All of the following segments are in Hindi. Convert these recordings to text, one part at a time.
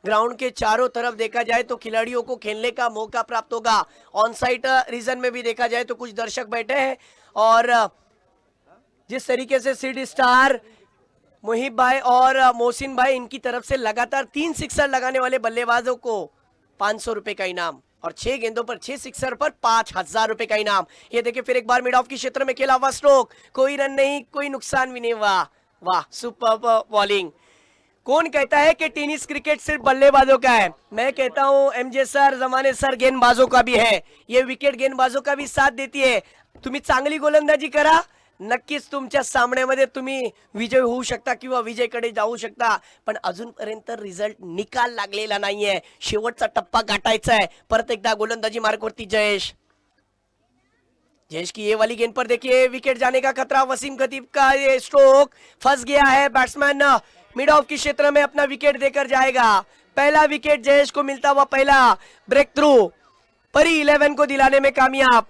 ग्राउंड के चारों तरफ देखा जाए तो खिलाड़ियों को खेलने का मौका प्राप्त होगा। ऑन साइट रीजन में भी देखा जाए तो कुछ दर्शक बैठे हैं और जिस तरीके से सिटी स्टार मुहिब भाई और मोहसिन भाई इनकी तरफ से लगातार 3 सिक्सर लगाने वाले बल्लेबाजों को 500 रुपए का इनाम और 6 गेंदों पर 6 सिक्सर पर 5,000 रुपए का इनाम। ये देखिए फिर एक बार मिड ऑफ की क्षेत्र में खेला हुआ स्ट्रोक, कोई रन नहीं, कोई नुकसान भी नहीं। वाह वाह, सुपर बॉलिंग। कौन कहता है कि टेनिस क्रिकेट सिर्फ बल्लेबाजों का है? मैं कहता हूं एमजे सर, जमाने सर गेंदबाजों का भी है। ये विकेट गेंदबाजों का भी साथ देती है। तुम्ही चांगली गोलंदाजी करा, नक्कीच तुमच्या सामन्यामध्ये तुम्ही विजय होऊ शकता किंवा विजयकडे जाऊ शकता, पण अजूनपर्यंत रिझल्ट निकाल लागलेला नाहीये। शेवटचा टप्पा गाठायचा है। परत एकदा गोलंदाजी मार्गवरती जयेश। जयेश की ये वाली गेंद पर देखिए विकेट जाने का खतरा। वसीम खतीब का ये स्ट्रोक फंस गया है। बैट्समैन मिड ऑफ की क्षेत्र में अपना विकेट देकर जाएगा। पहला विकेट जयेश को मिलता हुआ पहला ब्रेक थ्रू परी 11 को दिलाने में कामयाब।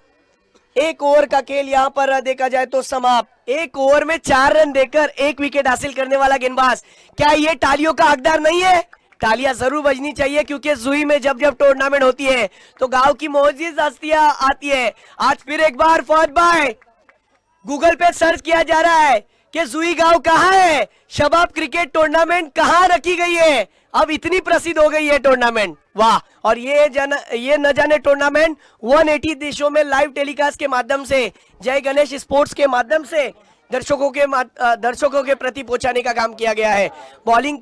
एक ओवर का खेल यहां पर देखा जाए तो समाप्त। एक ओवर में 4 रन देकर एक विकेट हासिल करने वाला गेंदबाज, क्या ये तालियों का हकदार नहीं है? तालियां जरूर बजनी चाहिए क्योंकि जुई में जब जब टूर्नामेंट होती है तो गांव की मौजिद हस्तियां आती है। आज फिर एक बार फौज भाई गूगल पे सर्च किया जा रहा है कि जुई गांव कहां है, शबाब क्रिकेट टूर्नामेंट कहां रखी गई है। अब इतनी प्रसिद्ध हो गई है टूर्नामेंट, वाह। और ये न जाने टूर्नामेंट 180 देशों में लाइव टेलीकास्ट के माध्यम से, जय गणेश स्पोर्ट्स के माध्यम से दर्शकों के प्रति पहुंचाने का काम किया गया है। बॉलिंग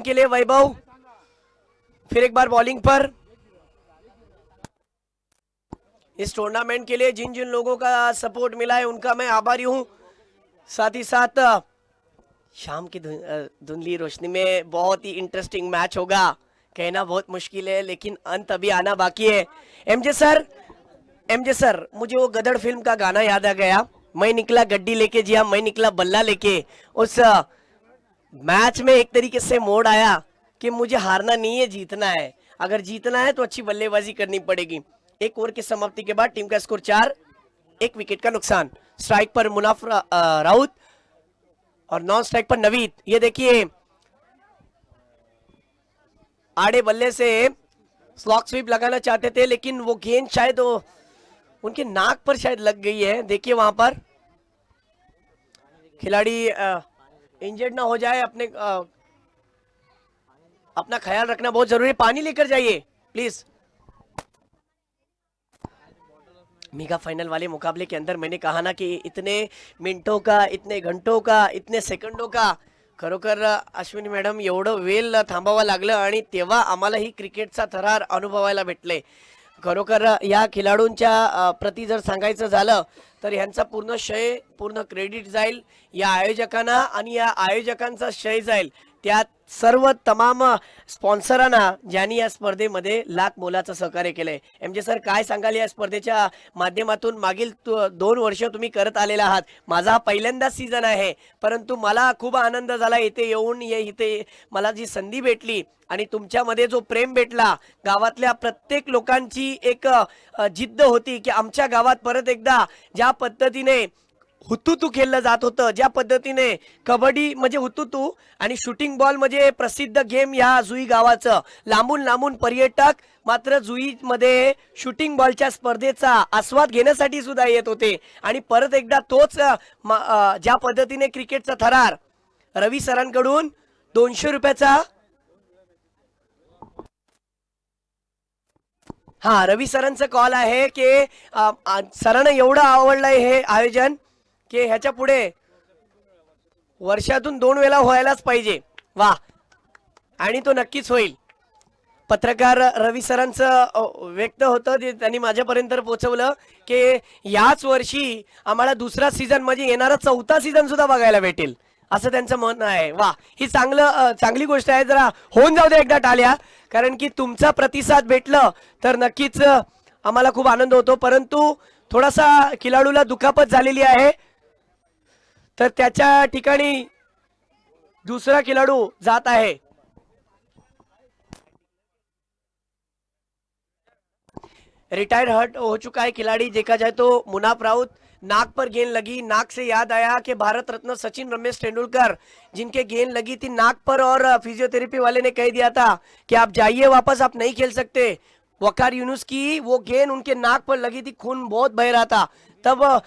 के लिए वैभव, फिर एक बार बॉलिंग पर। इस टूर्नामेंट के लिए जिन जिन लोगों का सपोर्ट मिला है उनका मैं आभारी हूं। साथ ही साथ शाम की धुंधली रोशनी में बहुत ही इंटरेस्टिंग मैच होगा, कहना बहुत मुश्किल है लेकिन अंत अभी आना बाकी है। एमजे सर, मुझे वो गदड़ फिल्म का गाना याद आ गया। मैं निकला गड्डी लेके, जी हाँ, मैं निकला बल्ला लेके। उस मैच में एक तरीके से मोड़ आया कि मुझे हारना नहीं है, जीतना है। अगर जीतना है तो अच्छी बल्लेबाजी करनी पड़ेगी। एक ओवर की समाप्ति के बाद टीम का स्कोर 4, 1 विकेट का नुकसान। स्ट्राइक पर मुनाफ राउत और नॉन स्ट्राइक पर नवीद। ये देखिए आड़े बल्ले से स्लॉक स्वीप लगाना चाहते थे लेकिन वो गेंद शायद उनके नाक पर शायद लग गई है। देखिए वहां पर खिलाड़ी इंजर्ड ना हो जाए, अपना ख्याल रखना बहुत जरूरी है। पानी लेकर जाइए प्लीज। मेगा फाइनल वाले मुकाबले के अंदर मैंने कहा ना कि इतने मिनिटों का, इतने घंटों का, इतने सेकंडों का खरोखर अश्विनी मॅडम एवढं वेळ थांबावं लागलं आणि तेव्हा आम्हाला ही क्रिकेटचा थरार अनुभवायला भेटले। खरोखर या खेळाडूंच्या प्रति जर सांगायचं झालं तर यांचा पूर्ण श्रेय, पूर्ण क्रेडिट जाईल या आयोजकांना आणि या आयोजकांचा श्रेय जाईल त्या सर्व तमाम स्पॉन्सरांना ज्यांनी या स्पर्धेमध्ये लाख मोलाचं सहकार्य केलंय। एमजे सर, काय सांगाल या स्पर्धेच्या माध्यमातून? मागील 2 वर्ष तुम्ही करत आलेला आहात। माझा हा पहिल्यांदा सीझन आहे, परंतु मला खूप आनंद झाला इथे येऊन। इथे मला जी संधी भेटली आणि तुमच्यामध्ये जो प्रेम भेटला, गावातल्या प्रत्येक लोकांची एक जिद्द होती की आमच्या गावात परत एकदा ज्या पद्धतीने हुतुतू खेळलं जात होतं, ज्या पद्धतीने कबड्डी म्हणजे हुतुतू आणि शूटिंग बॉल म्हणजे प्रसिद्ध गेम या जुई गावाचं, लांबून लांबून पर्यटक मात्र जुई मध्ये शूटिंग बॉलच्या स्पर्धेचा आस्वाद घेण्यासाठी सुद्धा येत होते। आणि परत एकदा तोच ज्या पद्धतीने क्रिकेटचा थरार रवी सरांकडून 200 रुपयाचा, हा रवी सरांचा कॉल आहे की सरांना एवढं आवडलंय हे आयोजन की ह्याच्या पुढे वर्षातून 2 वेळा व्हायलाच पाहिजे। वाह, आणि तो नक्कीच होईल। पत्रकार रवी सरांचं व्यक्त होतं ते त्यांनी माझ्यापर्यंत पोहोचवलं की याच वर्षी आम्हाला दुसरा सीझन म्हणजे येणारा 4था सीझन सुद्धा बघायला भेटेल, असं त्यांचं म्हणणं आहे। वा, ही चांगली गोष्ट आहे। जरा होऊन जाऊ दे एकदा टाळ्या, कारण की तुमचा प्रतिसाद भेटलं तर नक्कीच आम्हाला खूप आनंद होतो। परंतु थोडासा खिलाडूला दुखापत झालेली आहे तर त्याच्या ठिकाणी दुसरा खिलाडू जात आहे। रिटायर हर्ट हो चुका है खिलाड़ी। देखा जाए तो मुनाफ राउत, नाक पर गेंद लगी, नाक से याद आया कि भारत रत्न सचिन रमेश तेंदुलकर जिनके गेंद लगी थी नाक पर, और फिजियोथेरेपी वाले ने कह दिया था कि आप जाइए वापस, आप नहीं खेल सकते। वकार यूनुस की वो गेंद उनके नाक पर लगी थी, खून बहुत बह रहा था। तब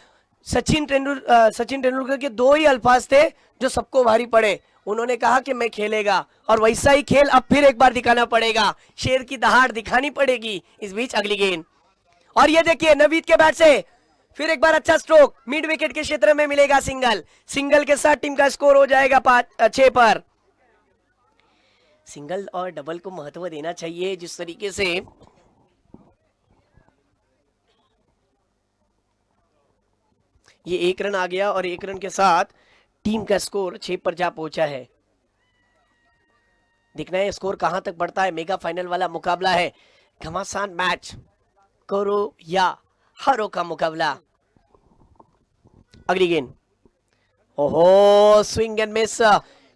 सचिन तेंदुलकर के दो ही अल्फाज थे जो सबको भारी पड़े। उन्होंने कहा कि मैं खेलेगा, और वैसा ही खेल अब फिर एक बार दिखाना पड़ेगा, शेर की दहाड़ दिखानी पड़ेगी। इस बीच अगली गेंद, और ये देखिए नवीद के बैट से फिर एक बार अच्छा स्ट्रोक, मिड विकेट के क्षेत्र में मिलेगा सिंगल। सिंगल के साथ टीम का स्कोर हो जाएगा 6 पर। सिंगल और डबल को महत्व देना चाहिए। जिस तरीके से ये 1 रन आ गया, और 1 रन के साथ टीम का स्कोर 6 पर जा पहुंचा है। देखना है स्कोर कहां तक बढ़ता है। मेगा फाइनल वाला मुकाबला है, घमासान मैच, करो या हारो का मुकाबला। अगली गेंद, ओहो swing and miss,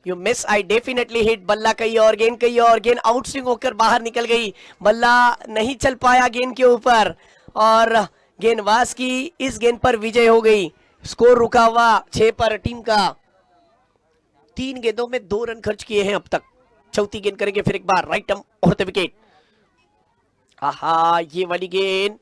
you miss, I definitely hit. बल्ला कहीं और, गेंद कहीं और, गेंद आउट स्विंग होकर बाहर निकल गई। बल्ला नहीं चल पाया गेंद के ऊपर, और गेंदबाज की इस गेंद पर विजय हो गई। स्कोर रुका हुआ 6 पर टीम का। 3 गेंदों में 2 रन खर्च किए हैं अब तक। चौथी गेंद करेंगे फिर एक बार, राइट ऑफ द विकेट। आहा, ये वाली गेंद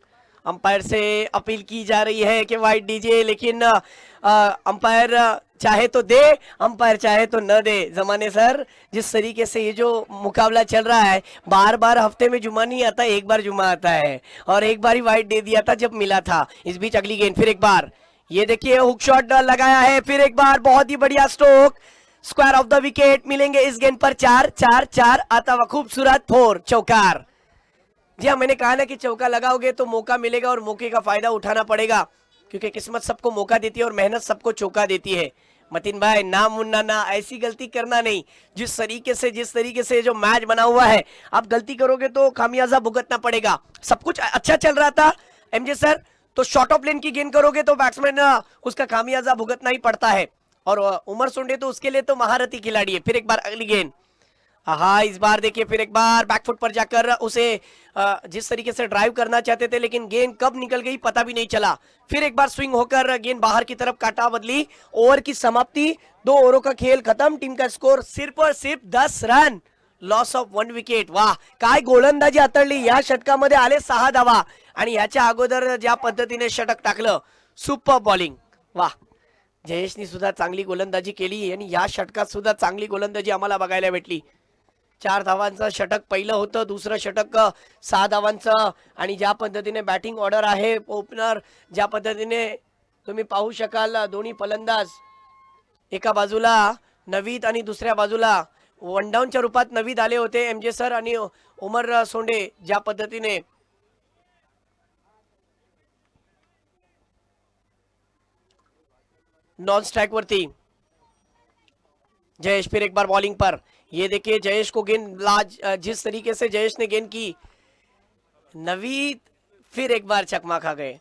अंपायर से अपील की जा रही है कि वाइड दीजिए, लेकिन अंपायर चाहे तो दे, अंपायर चाहे तो न दे। जमाने सर, जिस तरीके से ये जो मुकाबला चल रहा है, बार बार हफ्ते में जुमा नहीं आता, एक बार जुमा आता है, और एक बार ही वाइड दे दिया था जब मिला था। इस बीच अगली गेंद फिर एक बार, ये देखिए हुक शॉट लगाया है, फिर एक बार बहुत ही बढ़िया stroke, square of the wicket. मिलेंगे इस गेंद पर 4 4 4 आता हुआ खूबसूरत 4 चौकार। जी हाँ, मैंने कहा ना कि चौका लगाओगे तो मौका मिलेगा, और मौके का फायदा उठाना पड़ेगा, क्योंकि किस्मत सबको मौका देती है और मेहनत सबको चौका देती है। मतीन भाई, ना मुन्ना ना, ऐसी गलती करना नहीं। जिस तरीके से जो मैच बना हुआ है, आप गलती करोगे तो खामियाजा भुगतना पड़ेगा। सब कुछ अच्छा चल रहा था एमजे सर, तो शॉर्ट ऑफ लेन की गेंद करोगे तो बैट्समैन उसका खामियाजा भुगतना ही पड़ता है, और उमर सोंडे तो उसके लिए तो महारथी खिलाड़ी है। फिर एक बार अगली गेंद, हाँ इस बार देखिए फिर एक बार बैकफुट पर जाकर उसे जिस तरीके से ड्राइव करना चाहते थे, लेकिन गेंद कब निकल गई पता भी नहीं चला। फिर एक बार स्विंग होकर गेंद बाहर की तरफ काटा बदली। ओवर की समाप्ति, 2 ओवरों का खेल खत्म। टीम का स्कोर सिर्फ और सिर्फ 10 रन, लॉस ऑफ 1 विकेट। वाह, काय गोलंदाजी हाताळली। या षटकामध्ये आले 6 धावा, आणि याच्या अगोदर ज्या पद्धतीने षटक टाकलं, सुपर बॉलिंग। वाह, जयेशनी सुद्धा चांगली गोलंदाजी केली, आणि या षटकात सुद्धा चांगली गोलंदाजी आम्हाला बघायला भेटली। 4 धावांचं षटक पहिलं होतं, दुसरं षटक 6 धावांचं, आणि ज्या पद्धतीने बॅटिंग ऑर्डर आहे, ओपनर ज्या पद्धतीने तुम्ही पाहू शकाल, दोन्ही फलंदाज एका बाजूला नवीद आणि दुसऱ्या बाजूला वन डाऊनच्या रूपात नवीद आले होते एमजे सर, आणि उमर सोंडे ज्या पद्धतीने नॉन स्ट्राइक वरती। जयेश फिर एक बार बॉलिंग पर, ये देखिए जयेश को गेंद जिस तरीके से जयेश ने गेंद की, नवीद फिर एक बार चकमा खा गए।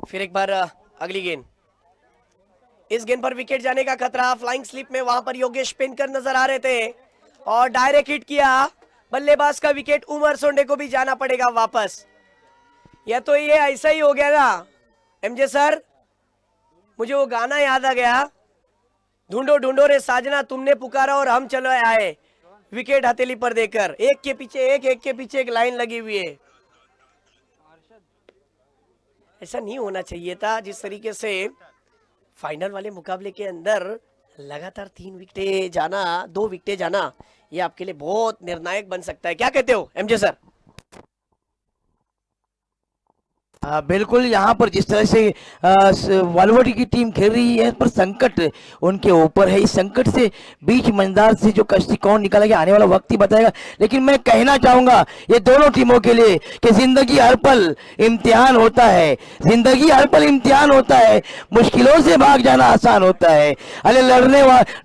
फिर एक बार अगली गेंद, इस गेंद पर विकेट जाने का खतरा। फ्लाइंग स्लिप में वहां पर योगेश पेनकर नजर आ रहे थे, और डायरेक्ट हिट किया बल्लेबाज का विकेट। उमर सोंडे को भी जाना पड़ेगा वापस। या तो ये ऐसा ही हो गया ना एमजे सर, मुझे वो गाना याद आ गया, ढूंढो ढूंढो रे साजना तुमने पुकारा और हम चलो आए, विकेट हथेली पर देकर। एक के पीछे एक, एक के पीछे एक लाइन लगी हुई है। ऐसा नहीं होना चाहिए था। जिस तरीके से फाइनल वाले मुकाबले के अंदर लगातार 3 विकेटें जाना, 2 विकेटें जाना, ये आपके लिए बहुत निर्णायक बन सकता है। क्या कहते हो एमजे सर? बिल्कुल यहाँ पर जिस तरह से वालवाड़ी की टीम खेल रही है पर संकट उनके ऊपर है। इस संकट से बीच मंदार से जो कश्ती कौन निकालेगा आने वाला वक्त ही बताएगा। लेकिन मैं कहना चाहूंगा ये दोनों टीमों के लिए कि जिंदगी हर पल इम्तिहान होता है, जिंदगी हर पल इम्तिहान होता है, मुश्किलों से भाग जाना आसान होता है। अरे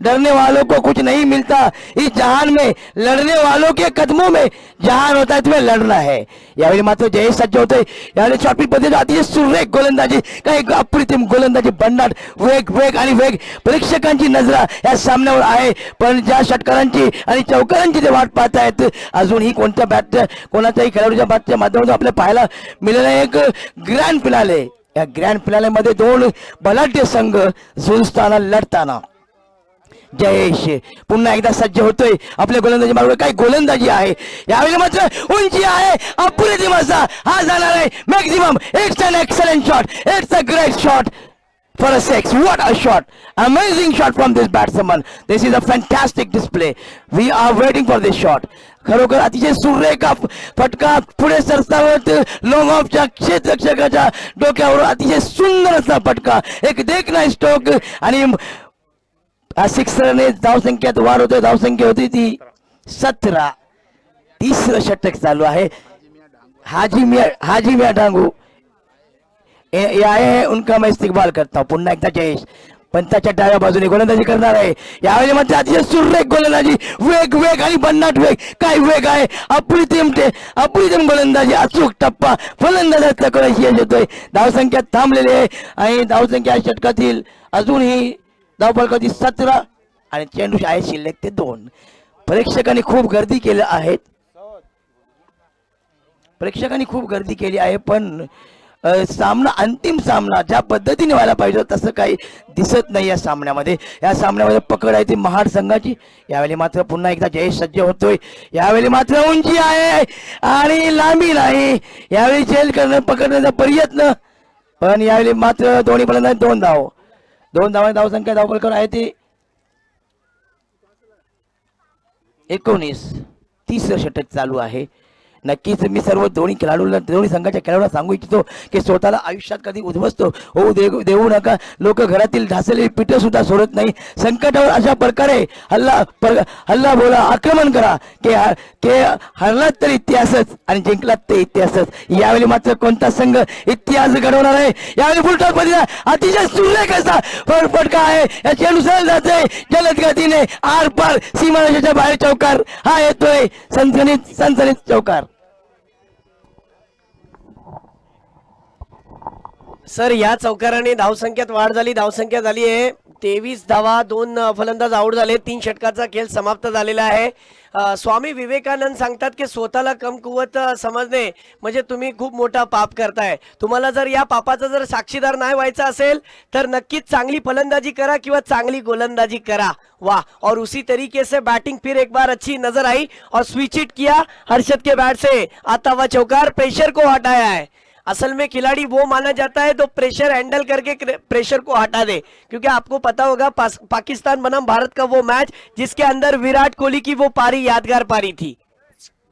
डरने वालों को कुछ नहीं मिलता इस जहान में, लड़ने वालों के कदमों में जहान होता है, तुम्हें लढना है। यावेळी मात्र जयेश सज्ज होते, यावेळी शॉटपीच पद्धत अतिशय सुरेख गोलंदाजी, काही अप्रतिम गोलंदाजी, भन्नाट वेग आणि वेग। प्रेक्षकांची नजर या सामन्यावर आहे, पण ज्या षटकारांची आणि चौकारांची ते वाट पाहत आहेत अजूनही कोणत्या कोणाच्याही खेळाडूच्या बॅटच्या माध्यमातून आपल्याला पाहायला मिळालं एक ग्रँड फिनाले। या ग्रँड फिनाले मध्ये दोन बलाढ्य संघ झुंजताना लढताना जयेश पुन्हा एकदा सज्ज होतोय आपल्या गोलंदाजी मार्गावर। काय गोलंदाजी आहे यावेळी, मात्र उंची आहे अप्रतिम असा हा जाणार आहे maximum. It's an excellent shot, it's a great shot for a six. What a shot, amazing shot from this batsman. This is a fantastic display. We are waiting for this shot. खरोखर अतिशय सुरेख फटका पुढे सरसावत लॉंग ऑफच्या क्षेत्ररक्षकाच्या डोक्यावर अतिशय सुंदर असा फटका, एक देखना स्ट्रोक आणि सिक्सरने धावसंख्येत वाढ होते। धावसंख्या होती ती 17। तिसरं षटक चालू आहे। हाजी मियां डांगू ये आए हैं, उनका मैं इस्तेकबाल करता हूँ। पुन्हा एकदा जयेश पंताच्या डाव्या बाजूने गोलंदाजी करणार आहे। यावेळी मात्र अतिशय सुरेख गोलंदाजी, वेग आणि भन्नाट वेग, काय वेग आहे, अप्रतिम गोलंदाजी, अचूक टप्पा फलंदाजाचा करायची यश येतोय। धावसंख्या थांबलेली आहे आणि धावसंख्या षटकातील अजूनही धावफलकाची 17 आणि चेंडू आहे शिल्लक ते 2। प्रेक्षकांनी खूप गर्दी केली आहे, पण सामना अंतिम सामना ज्या पद्धतीने व्हायला पाहिजे तसं काही दिसत नाही या सामन्यामध्ये। या सामन्यामध्ये पकड आहे ती महाड संघाची। यावेळी मात्र पुन्हा एकदा जयेश सज्ज होतोय। यावेळी मात्र उंची आहे आणि लांबी नाही, यावेळी झेल पकडण्याचा प्रयत्न, पण यावेळी मात्र दोन्ही फलंदाज 2 धावांनी धावसंख्या धावफलकावर आहे ती 19। तिसरं षटक चालू आहे। नक्कीच मी सर्व दोन्ही संघाच्या खेळाडूंना सांगू इच्छितो की स्वतःला आयुष्यात कधी उद्ध्वस्त होऊ देऊ नका। लोक घरातील ढासलेली पीठं सुद्धा सोडत नाही। संकटावर अशा प्रकारे हल्ला बोला, आक्रमण करा की हरलात तर इतिहासच आणि जिंकलात ते इतिहासच। यावेळी मात्र कोणता संघ इतिहास घडवणार आहे? यावेळी फुलटॉस मध्ये अतिशय सुरेख असा फटका आहे, या चेंडू सरळ जाते जलद गतीने आर पार सीमारेषेच्या बाहेर चौकार हा येतोय, सनसनीत चौकार। सर या चौकाराने धावसंख्येत वाढ झाली, धावसंख्या झाली आहे 23 धावा, 2 फलंदाज आउट झाले, 3 षटकाचा खेळ समाप्त झालेला आहे। स्वामी विवेकानंद सांगतात की स्वतःला कमकुवत समजणे म्हणजे तुम्ही खूप मोठा पाप करताय। तुम्हाला जर या पापाचा जर साक्षीदार नाही व्हायचा असेल तर नक्कीच चांगली फलंदाजी करा किंवा चांगली गोलंदाजी करा। वाह, और उसी तरीके से बैटिंग फिर एक बार अच्छी नजर आई और स्विच इट किया हर्षद के बैट से आता हुआ चौकार, प्रेशर को हटाया है। असल में खिलाड़ी वो माना जाता है तो प्रेशर हैंडल करके प्रेशर को हटा दे, क्योंकि आपको पता होगा पाकिस्तान बनाम भारत का वो मैच जिसके अंदर विराट कोहली की वो पारी यादगार पारी थी।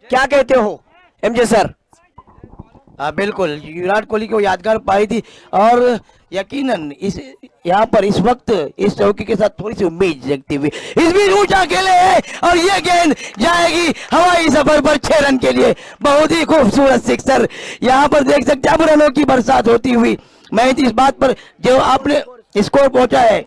क्या कहते हो एमजे सर? बिल्कुल, विराट कोहली की वो यादगार पारी थी और यकीनन यहाँ पर इस वक्त इस चौकी के साथ थोड़ी सी उम्मीद जगती हुई इस बीच ऊंचा खेले है और ये गेंद जाएगी हवाई सफर पर 6 रन के लिए। बहुत ही खूबसूरत सिक्सर, यहाँ पर देख सकते हैं रनों की बरसात होती हुई। मैं इस बात पर जो आपने स्कोर पहुंचा है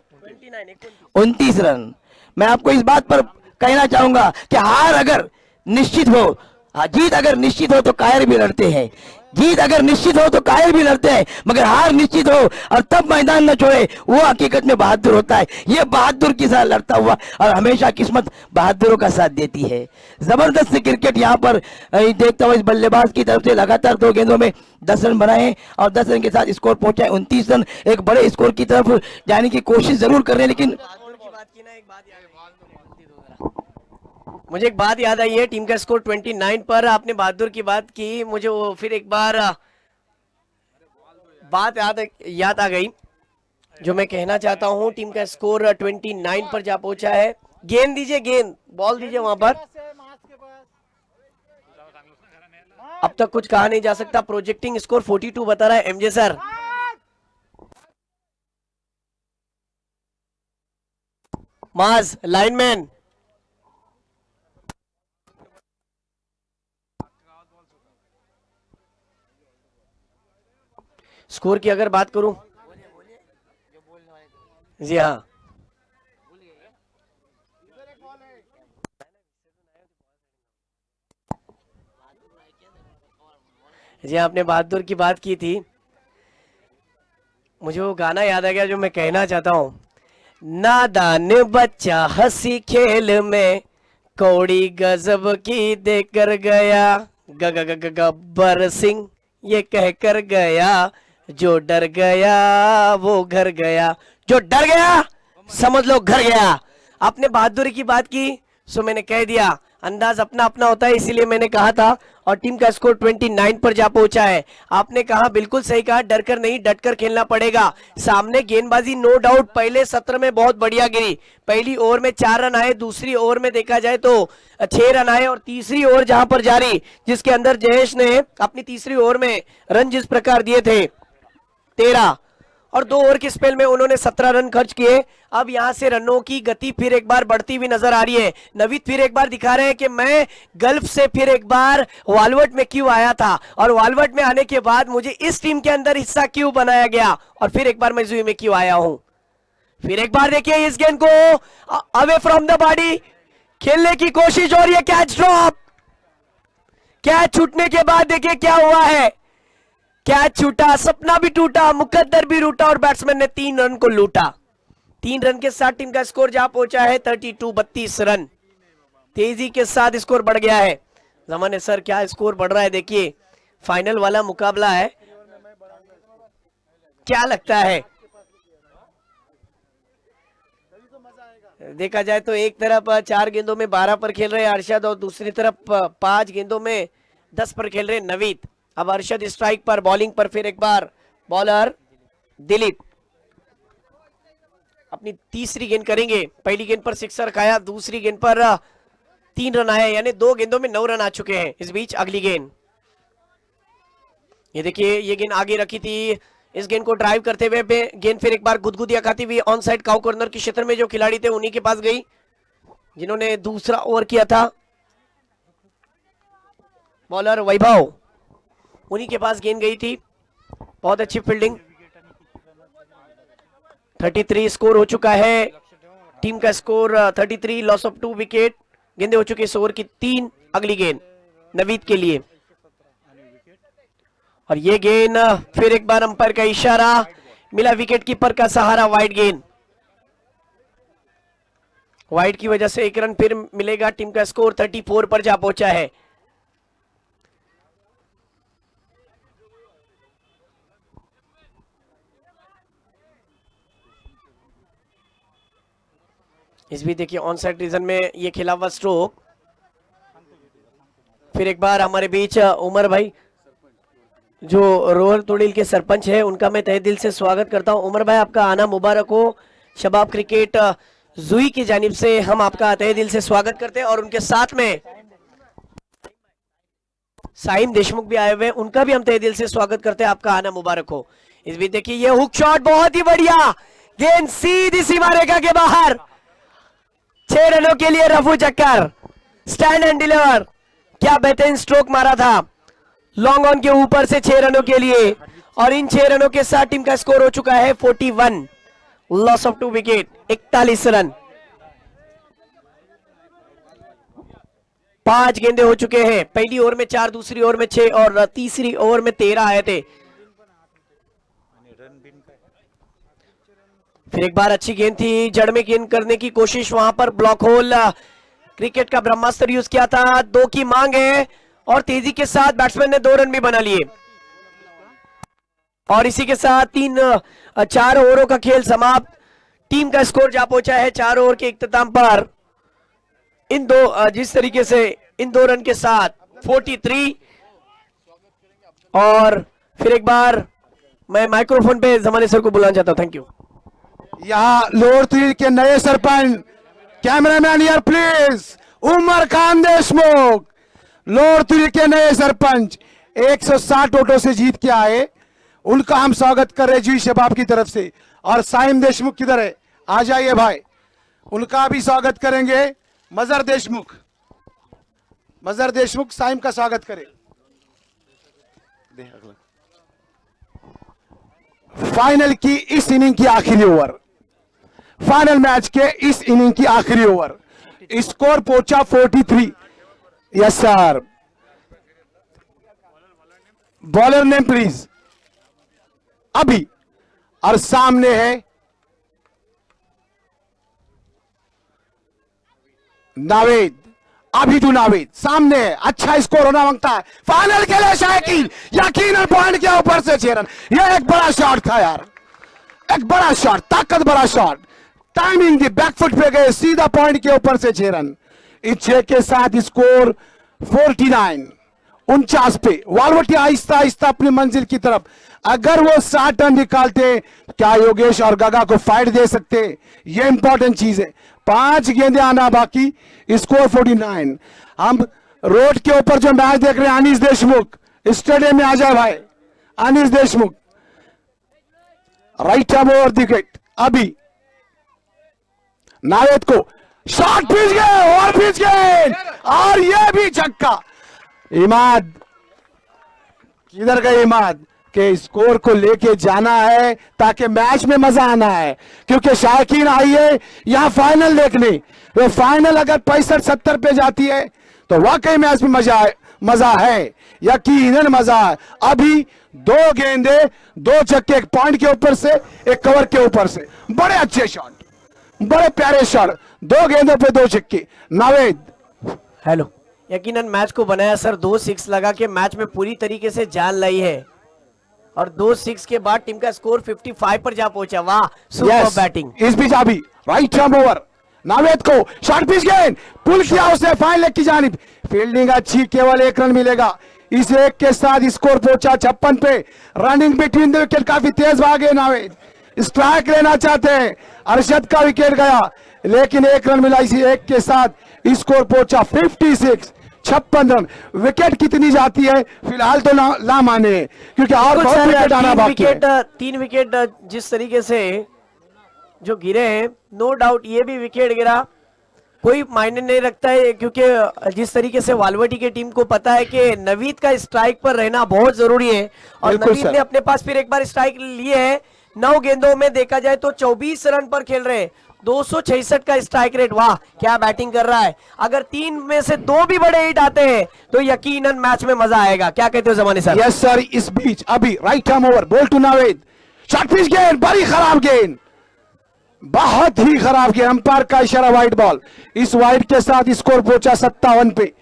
29 रन, मैं आपको इस बात पर कहना चाहूंगा कि हार अगर निश्चित हो, जीत अगर निश्चित हो तो कायर भी लड़ते हैं, जीत अगर निश्चित हो तो कायर भी लड़ते हैं, मगर हार निश्चित हो और तब मैदान न छोड़े वो हकीकत में बहादुर होता है। ये बहादुर के साथ लड़ता हुआ और हमेशा किस्मत बहादुरों का साथ देती है। जबरदस्त क्रिकेट यहाँ पर देखता हुआ इस बल्लेबाज की तरफ से लगातार 2 गेंदों में 10 रन बनाए और 10 रन के साथ स्कोर पहुंचा है 29 रन। एक बड़े स्कोर की तरफ जाने की कोशिश जरूर कर रहे हैं, लेकिन मुझे एक बात याद आई है, टीम का स्कोर 29 पर आपने बहादुर की बात की, मुझे वो फिर एक बार बात याद आ गई जो मैं कहना चाहता हूं। टीम का स्कोर 29 पर जा पहुंचा है। गेंद दीजिए, गेंद बॉल दीजिए वहां पर। अब तक कुछ कहा नहीं जा सकता। प्रोजेक्टिंग स्कोर 42 बता रहा है एमजे सर। माज लाइनमैन, स्कोर की अगर बात करूं, जी हाँ, जी आपने बहादुर की बात की थी, मुझे वो गाना याद आ गया जो मैं कहना चाहता हूँ। नादान बच्चा हंसी खेल में कौड़ी गजब की देकर गया, ग ग ग ग गब्बर सिंह ये कह कर गया, जो डर गया वो घर गया, जो डर गया समझ लो घर गया। आपने बहादुरी की बात की, सो मैंने कह दिया, अंदाज अपना अपना होता है, इसीलिए मैंने कहा था। और टीम का स्कोर 29 पर जा पहुंचा है। आपने कहा, बिल्कुल सही कहा, डर कर नहीं डट कर खेलना पड़ेगा। सामने गेंदबाजी नो डाउट पहले सत्र में बहुत बढ़िया गिरी। पहली ओवर में 4 रन आए, दूसरी ओवर में देखा जाए तो 6 रन आए, और तीसरी ओवर जहां पर जारी, जिसके अंदर जयेश ने अपनी तीसरी ओवर में रन जिस प्रकार दिए थे 13, और 2 ओवर के स्पेल में उन्होंने 17 रन खर्च किए। अब यहां से रनों की गति फिर एक बार बढ़ती हुई नजर आ रही है। नवीद फिर एक बार दिखा रहे हैं कि मैं गल्फ से फिर एक बार वालवर्ट में क्यों आया था, और वालवर्ट में आने के बाद मुझे इस टीम के अंदर हिस्सा क्यों बनाया गया, और फिर एक बार मैं जुई में क्यों आया हूं। फिर एक बार देखिए इस गेंद को अवे फ्रॉम द बॉडी खेलने की कोशिश, और ये कैच ड्रॉप। कैच छूटने के बाद देखिए क्या हुआ है, कैच छूटा, सपना भी टूटा, मुकद्दर भी रूटा, और बैट्समैन ने 3 रन को लूटा। 3 रन के साथ टीम का स्कोर जहां पहुंचा है 32 रन। तेजी के साथ स्कोर बढ़ गया है। जमाने सर क्या स्कोर बढ़ रहा है, देखिए फाइनल वाला मुकाबला है, क्या लगता है। देखा जाए तो एक तरफ 4 गेंदों में 12 पर खेल रहे अरशद, और दूसरी तरफ 5 गेंदों में 10 पर खेल रहे नवीद। अब अरशद स्ट्राइक पर, बॉलिंग पर फिर एक बार बॉलर दिलीप अपनी तीसरी गेंद करेंगे। पहली गेंद पर सिक्सर खाया, दूसरी गेंद पर 3 रन आए, यानी 2 गेंदों में 9 रन आ चुके हैं। इस बीच अगली गेंद, ये देखिए ये गेंद आगे रखी थी, इस गेंद को ड्राइव करते हुए गेंद फिर एक बार गुदगुदिया खाती हुई ऑन साइड काउ कॉर्नर के क्षेत्र में जो खिलाड़ी थे उन्हीं के पास गई, जिन्होंने दूसरा ओवर किया था। बॉलर वैभव, उन्हीं के पास गेंद गई थी, बहुत अच्छी फील्डिंग। 33 स्कोर हो चुका है, टीम का स्कोर 33, लॉस ऑफ 2 विकेट। गेंदें हो चुकी है इस ओवर की 3। अगली गेंद नवीद के लिए, और ये गेंद फिर एक बार अंपायर का इशारा मिला, विकेट कीपर का सहारा, वाइड गेंद। वाइड की वजह से 1 रन फिर मिलेगा। टीम का स्कोर 34 पर जा पहुंचा है। इस भी देखिए ऑन साइड रीजन में ये खेला हुआ स्ट्रोक। फिर एक बार हमारे बीच उमर भाई जो रोहल तोड़ील के सरपंच है, उनका मैं तहे दिल से स्वागत करता हूं। उमर भाई आपका आना मुबारक हो। शबाब क्रिकेट जुई की जानिब से हम आपका तहे दिल से स्वागत करते हैं, और उनके साथ में साइम देशमुख भी आए हुए हैं, उनका भी हम तहे दिल से स्वागत करते हैं। आपका आना मुबारक हो। इस भी देखिए ये हुक शॉट बहुत ही बढ़िया, गेंद सीधी सीमा रेखा के बाहर, 6 रनों के लिए रफू चक्कर, स्टैंड एंड डिलीवर। क्या बेहतरीन स्ट्रोक मारा था लॉन्ग ऑन के ऊपर से 6 रनों के लिए, और इन 6 रनों के साथ टीम का स्कोर हो चुका है 41, लॉस ऑफ 2 विकेट, 41 रन। 5 गेंदे हो चुके हैं, पहली ओवर में 4, दूसरी ओवर में 6, और तीसरी ओवर में 13 आए थे। फिर एक बार अच्छी गेंद थी, जड़ में गेंद करने की कोशिश, वहां पर ब्लॉक होल, क्रिकेट का ब्रह्मास्त्र यूज किया था। 2 की मांग है, और तेजी के साथ बैट्समैन ने 2 रन भी बना लिए, और इसी के साथ 4 ओवरों का खेल समाप्त। टीम का स्कोर जा पहुंचा है 4 ओवर के इख्तिताम पर, इन 2 जिस तरीके से इन 2 रन के साथ 43। और फिर एक बार मैं माइक्रोफोन पे जमाने सर को बुलाना चाहता हूं। Thank you. यहाँ लोअर तोड़ील के नए सरपंच, कैमरामैन यार प्लीज, उमर खान देशमुख, लोअर तुरी के नए सरपंच 160 वोटों से जीत के आए, उनका हम स्वागत कर रहे जी शबाब की तरफ से। और साइम देशमुख किधर है? आ जाइए भाई, उनका भी स्वागत करेंगे। मजहर देशमुख, मजहर देशमुख साइम का स्वागत करें। फाइनल की इस इनिंग की आखिरी ओवर, फाइनल मैच के इस इनिंग की आखिरी ओवर, स्कोर पहुंचा 43। Yes sir, bowler name please. अभी और सामने है नावेद, अभी टू नावेद सामने है। अच्छा स्कोर होना मांगता है फाइनल के लिए शायकीन, यकीनन पॉइंट के ऊपर से 6 रन। यह एक बड़ा शॉट था यार, एक बड़ा शॉट, ताकत बड़ा शॉट, टाइमिंग दी, बैकफुट पे गए सीधा पॉइंट के ऊपर से 6 रन। इस 6 के साथ स्कोर 49 पे। वालवटी आहिस्ता आहिस्ता अपनी मंजिल की तरफ। अगर वो 60 रन निकालते, क्या योगेश और गगा को फाइट दे सकते? ये इंपॉर्टेंट चीज है। 5 गेंदें आना बाकी, स्कोर 49। हम रोड के ऊपर जो मैच देख रहे हैं, अनीस देशमुख स्टेडियम में आ जाए भाई। Anis Deshmukh right arm over the wicket. अभी नावेद को शॉट पिच गए और पिच गए, और ये भी छक्का। इमाद किधर गए? इमाद के स्कोर को लेके जाना है ताकि मैच में मजा आना है, क्योंकि शायकीन आई है यहां फाइनल देखने। वो फाइनल अगर 65-70 पे जाती है तो वाकई मैच में मजा है, यकीनन मजा है। अभी 2 गेंदे 2 छक्के, एक पॉइंट के ऊपर से, एक कवर के ऊपर से। बड़े अच्छे शॉट, बड़े प्यारे शॉट, 2 गेंदों पे 2 छक्के। नावेद हेलो, यकीनन मैच को बनाया सर। 2 6 लगा के मैच में पूरी तरीके से जान लाई है, और 2 6 के बाद टीम का स्कोर 55 पर जा पहुंचा। वाह, सुपर बैटिंग। इस बीच अभी राइट आर्म ओवर, नावेद को शॉर्ट पिच गेंद, पुल किया उसने फाइन लेग की जानिब। फील्डिंग अच्छी, केवल 1 रन मिलेगा। इस 1 के साथ स्कोर पहुंचा 56 पे। रनिंग बिटवीन द विकेट, काफी तेज भागे नावेद, स्ट्राइक लेना चाहते हैं। अरशद का विकेट गया, लेकिन 1 रन मिला। इसी 1 के साथ स्कोर पहुंचा 56, 56 रन। विकेट कितनी जाती है फिलहाल तो ला माने, क्योंकि और बहुत विकेट आना बाकी है। 3 विकेट जिस तरीके से जो गिरे हैं, नो डाउट ये भी विकेट गिरा, कोई मायने नहीं रखता है, क्योंकि जिस तरीके से वालवटी की टीम को पता है कि नवीद का स्ट्राइक पर रहना बहुत जरूरी है, और नवीद ने अपने पास फिर एक बार स्ट्राइक लिए है। 9 गेंदों में देखा जाए तो 24 रन पर खेल रहे हैं, 266 का स्ट्राइक रेट। वाह, क्या बैटिंग कर रहा है। अगर 3 में से 2 भी बड़े हिट आते हैं तो यकीनन मैच में मजा आएगा। क्या कहते हो जमाने सर? Yes sir. इस बीच अभी right arm over, ball to Naved, short pitch गेंद, बड़ी खराब गेंद, बहुत ही खराब गेंद। अंपायर का इशारा वाइड बॉल। इस वाइड के साथ स्कोर पहुंचा 57 पे।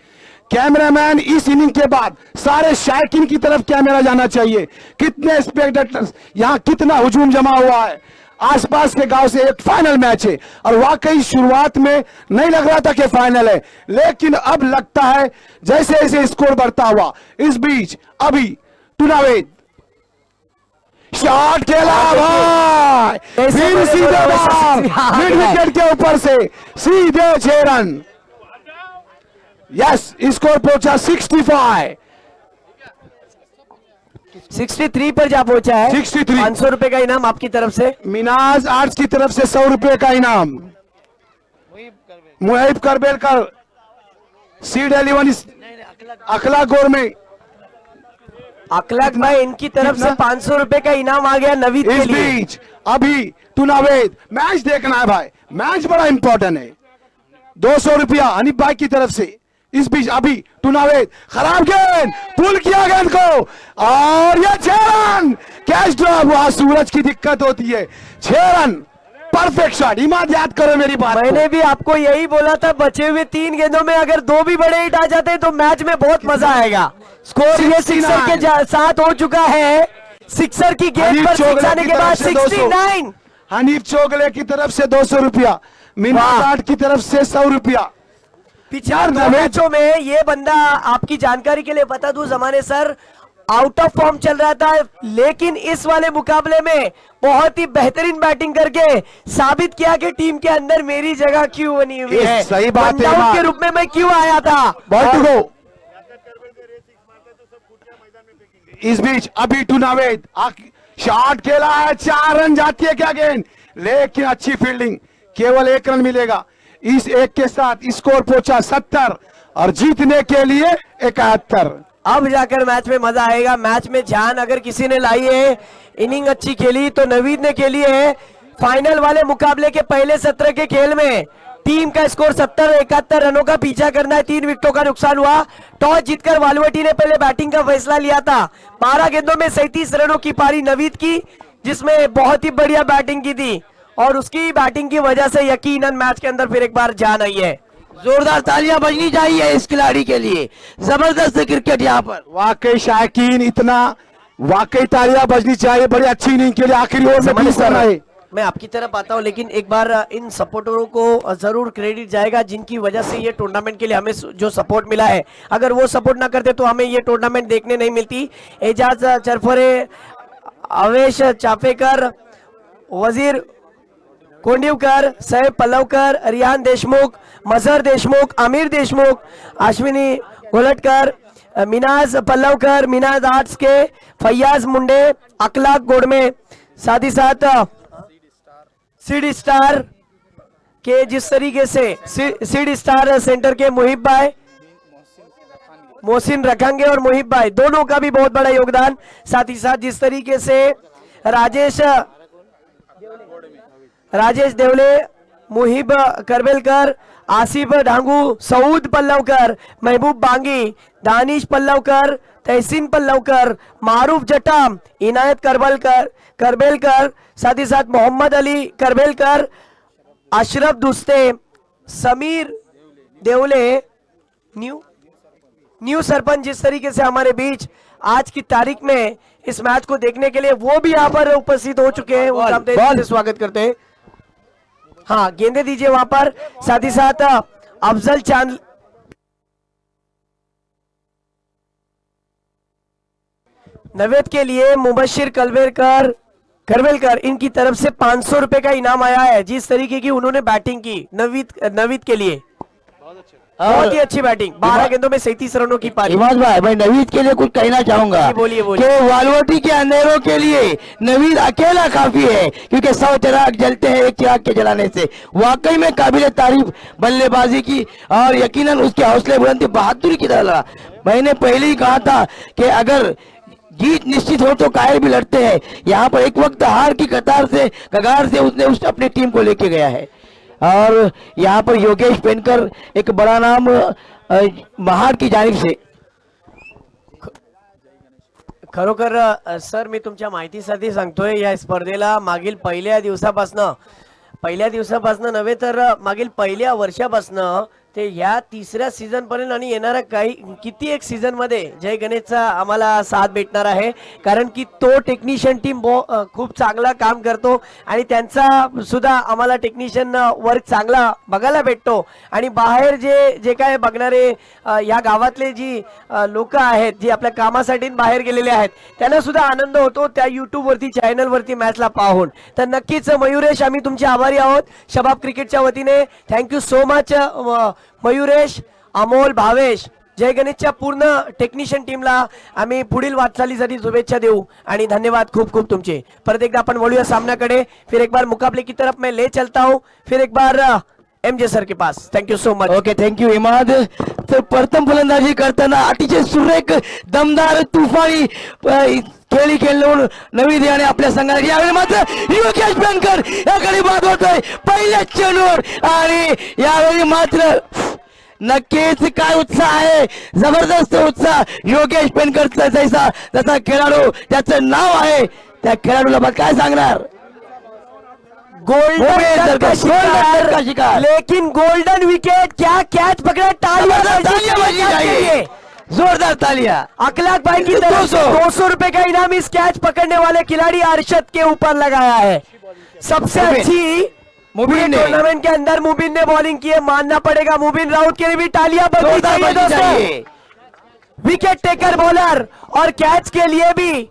कैमरामैन, इस इनिंग के बाद सारे शायकीन की तरफ कैमरा जाना चाहिए। कितने स्पेक्टेटर्स यहां, कितना हुजूम जमा हुआ है। आसपास के गांव से एक फाइनल मैच है, और वाकई शुरुआत में नहीं लग रहा था कि फाइनल है, लेकिन अब लगता है जैसे जैसे स्कोर बढ़ता हुआ। इस बीच अभी टू नावेद, शॉट खेला भाई, फिर सीधे बॉल मिड विकेट के ऊपर से सीधे 6 रन। यस, स्कोर पहुंचा 63 पर जा पहुंचा है। 63, 500 रुपए का इनाम आपकी तरफ से। मिनाज आर्ट्स की तरफ से 100 रुपए का इनाम। मुहिब करबेलकर, सीड 11 अखला गोर में। अखलाक भाई, इनकी तरफ से 500 रुपए का इनाम आ गया नवीद के इस लिए। बीच अभी टू नावेद, मैच देखना है भाई, मैच बड़ा इंपॉर्टेंट है। 200 रुपया हनीफ भाई की तरफ से। इस बीच अभी टू नावेद, खराब गेंद, पुल किया गेंद को, और ये 6 रन। कैच ड्रॉप हुआ, सूरज की दिक्कत होती है। 6 रन, परफेक्ट शॉट। इमाद, याद करो मेरी बात। मैंने भी आपको यही बोला था, बचे हुए 3 गेंदों में अगर 2 भी बड़े हिट आ जाते हैं तो मैच में बहुत मजा आएगा। स्कोर ये 6 के साथ हो चुका है। 6 की गेंद पर 6 आने के बाद 69। हनीफ चोगले की तरफ से 200 रुपया, मिनाज आर्ट की तरफ से 100 रुपया। पिछले मैचों में ये बंदा, आपकी जानकारी के लिए बता दूं जमाने सर, आउट ऑफ फॉर्म चल रहा था, लेकिन इस वाले मुकाबले में बहुत ही बेहतरीन बैटिंग करके साबित किया कि टीम के अंदर मेरी जगह क्यों बनी हुई है। सही बात है, के रूप में मैं क्यों आया था। बॉल टू गो, इस बीच अभी टू नावेद शॉट खेला है, 4 रन जाती है क्या गेंद, लेकिन अच्छी फील्डिंग, केवल 1 रन मिलेगा। इस एक के साथ स्कोर पहुंचा 70 और जीतने के लिए 71। अब जाकर मैच में मजा आएगा। मैच में जान अगर किसी ने लाई है, इनिंग अच्छी खेली तो नवीद ने खेली है। फाइनल वाले मुकाबले के पहले सत्र के खेल में टीम का स्कोर 70-71 रनों का पीछा करना है, 3 विकेटों का नुकसान हुआ। टॉस जीतकर वालवटी ने पहले बैटिंग का फैसला लिया था। 12 गेंदों में 37 रनों की पारी नवीद की, जिसमें बहुत ही बढ़िया बैटिंग की थी और उसकी बैटिंग की वजह से यकीनन मैच के अंदर फिर एक बार जान आई है। जोरदार तालियां बजनी चाहिए इस खिलाड़ी के लिए, जबरदस्त क्रिकेट यहाँ पर। वाकई शायकीन, इतना वाकई तालियां बजनी चाहिए, बड़ी अच्छी इनिंग के लिए। आखिरी ओवर में 20 रन आए। मैं आपकी तरफ आता हूं, लेकिन एक बार इन सपोर्टरों को जरूर क्रेडिट जाएगा जिनकी वजह से ये टूर्नामेंट के लिए हमें जो सपोर्ट मिला है। अगर वो सपोर्ट ना करते तो हमें ये टूर्नामेंट देखने नहीं मिलती। एजाज चरफरे, अवेश चाफेकर, वजीर कोंडिवकर, सैफ पल्लवकर, रियान देशमुख, मजहर देशमुख, आमिर देशमुख, अश्विनी गोलटकर, मिनाज पल्लवकर, मिनाज आर्ट्स के फैयाज मुंडे, अखलाक गोडमे, साथ ही साथ सीड स्टार के जिस तरीके से सीड स्टार सेंटर के मुहिब भाई, मोहसिन रखेंगे और मुहिब भाई दोनों का भी बहुत बड़ा योगदान। साथ ही साथ जिस तरीके से राजेश देवले, मुहिब करबेलकर, आसिफ डांगू, सऊद पल्लवकर, महबूब बांगी, दानिश पल्लवकर, तहसीन पल्लवकर, मारूफ जटाम, इनायत करबेलकर, साथ ही साथ मोहम्मद अली करबेलकर, अशरफ दुस्ते, समीर देवले, न्यू सरपंच जिस तरीके से हमारे बीच आज की तारीख में इस मैच को देखने के लिए वो भी यहाँ पर उपस्थित हो चुके हैं। उनका हम दिल से स्वागत करते हैं। हाँ, गेंदे दीजिए वहां पर। साथ ही साथ अफजल चांद, नवेद के लिए मुबशिर करवेलकर इनकी तरफ से 500 रुपए का इनाम आया है। जिस तरीके की उन्होंने बैटिंग की नवीद के लिए बहुत ही अच्छी बैटिंग, 12 गेंदों में 37 रनों की पारी। इमाद भाई, मैं नवीद के लिए कुछ कहना चाहूंगा। बोलिए कि वालवटी के अंधेरों के लिए नवीद अकेला काफी है, क्योंकि 100 चिराग जलते हैं एक चिराग के जलाने से। वाकई में काबिल तारीफ बल्लेबाजी की और यकीनन उसके हौसले बुलंदी बहादुरी की तरह लगा। मैंने पहले ही कहा था कि अगर जीत निश्चित हो तो कायर भी लड़ते हैं। यहाँ पर एक वक्त हार की कगार से उसने अपनी टीम को लेके गया है। और यहाँ पर योगेश पेनकर एक बड़ा नाम महाड की जानिब से। खरोखर सर, मी तुमच्या माहितीसाठी सांगतोय, या स्पर्धेला मागील पहिल्या दिवसापासून नव्हे तर मागील पहिल्या वर्षापासून ते ह्या 3ऱ्या सीझन पर्यंत आणि येणाऱ्या किती एक सीझन मध्ये जय गणेशचा आम्हाला साथ भेटणार आहे। कारण की तो टेक्निशियन टीम खूप चांगला काम करतो आणि त्यांचा सुद्धा आम्हाला टेक्निशियन वर्क चांगला बघायला भेटतो। आणि बाहेर जे काय बघणारे या गावातले जी लोक आहेत, जी आपल्या कामासाठी बाहेर गेलेले आहेत, त्यांना सुद्धा आनंद होतो त्या YouTube वरती, चॅनल वरती मॅचला पाहून। तर नक्कीच मयुरेश, आम्ही तुमचे आभारी आहोत शबाब क्रिकेटच्या वतीने। Thank you so much Mayuresh, Amol, Bhavesh, जय गणेशच्या पूर्ण टेक्निशियन टीमला आम्ही पुढील वाटचालीसाठी शुभेच्छा देऊ आणि धन्यवाद खूप खूप तुमचे। परत एकदा आपण वळूया सामन्याकडे। फिर एक बार मुकाबले की तरफ मैं ले चलता हूं, फिर एक बार एमजे सर के पास। Thank you so much. Okay, thank you Imad. तर प्रथम फलंदाजी करताना अतिशय सुरेख, दमदार, तुफानी खेळी खेळून नवीद याने आपल्या संघाला, यावेळी मात्र योगेश पेनकर याकडे बाद होतोय पहिल्या चेंडूवर आणि यावेळी मात्र नक्कीच काय उत्साह आहे, जबरदस्त उत्साह योगेश पेनकरचा। जसा खेळाडू त्याचं नाव आहे, त्या खेळाडूला बघ काय सांगणार। गोल्डन का शिकार, लेकिन गोल्डन विकेट, क्या कैच पकड़ा, तालियां बजनी चाहिए, जोरदार तालियां। अखलाक भाई की तरफ 200 रुपए का इनाम इस कैच पकड़ने वाले खिलाड़ी अरशद के ऊपर लगाया है। सबसे अच्छी मुबीन टूर्नामेंट के अंदर मुबीन ने बॉलिंग की है, मानना पड़ेगा। मुबीन राउत के लिए भी तालियां बजनी चाहिए दोस्तों। विकेट टेकर बॉलर और कैच के लिए भी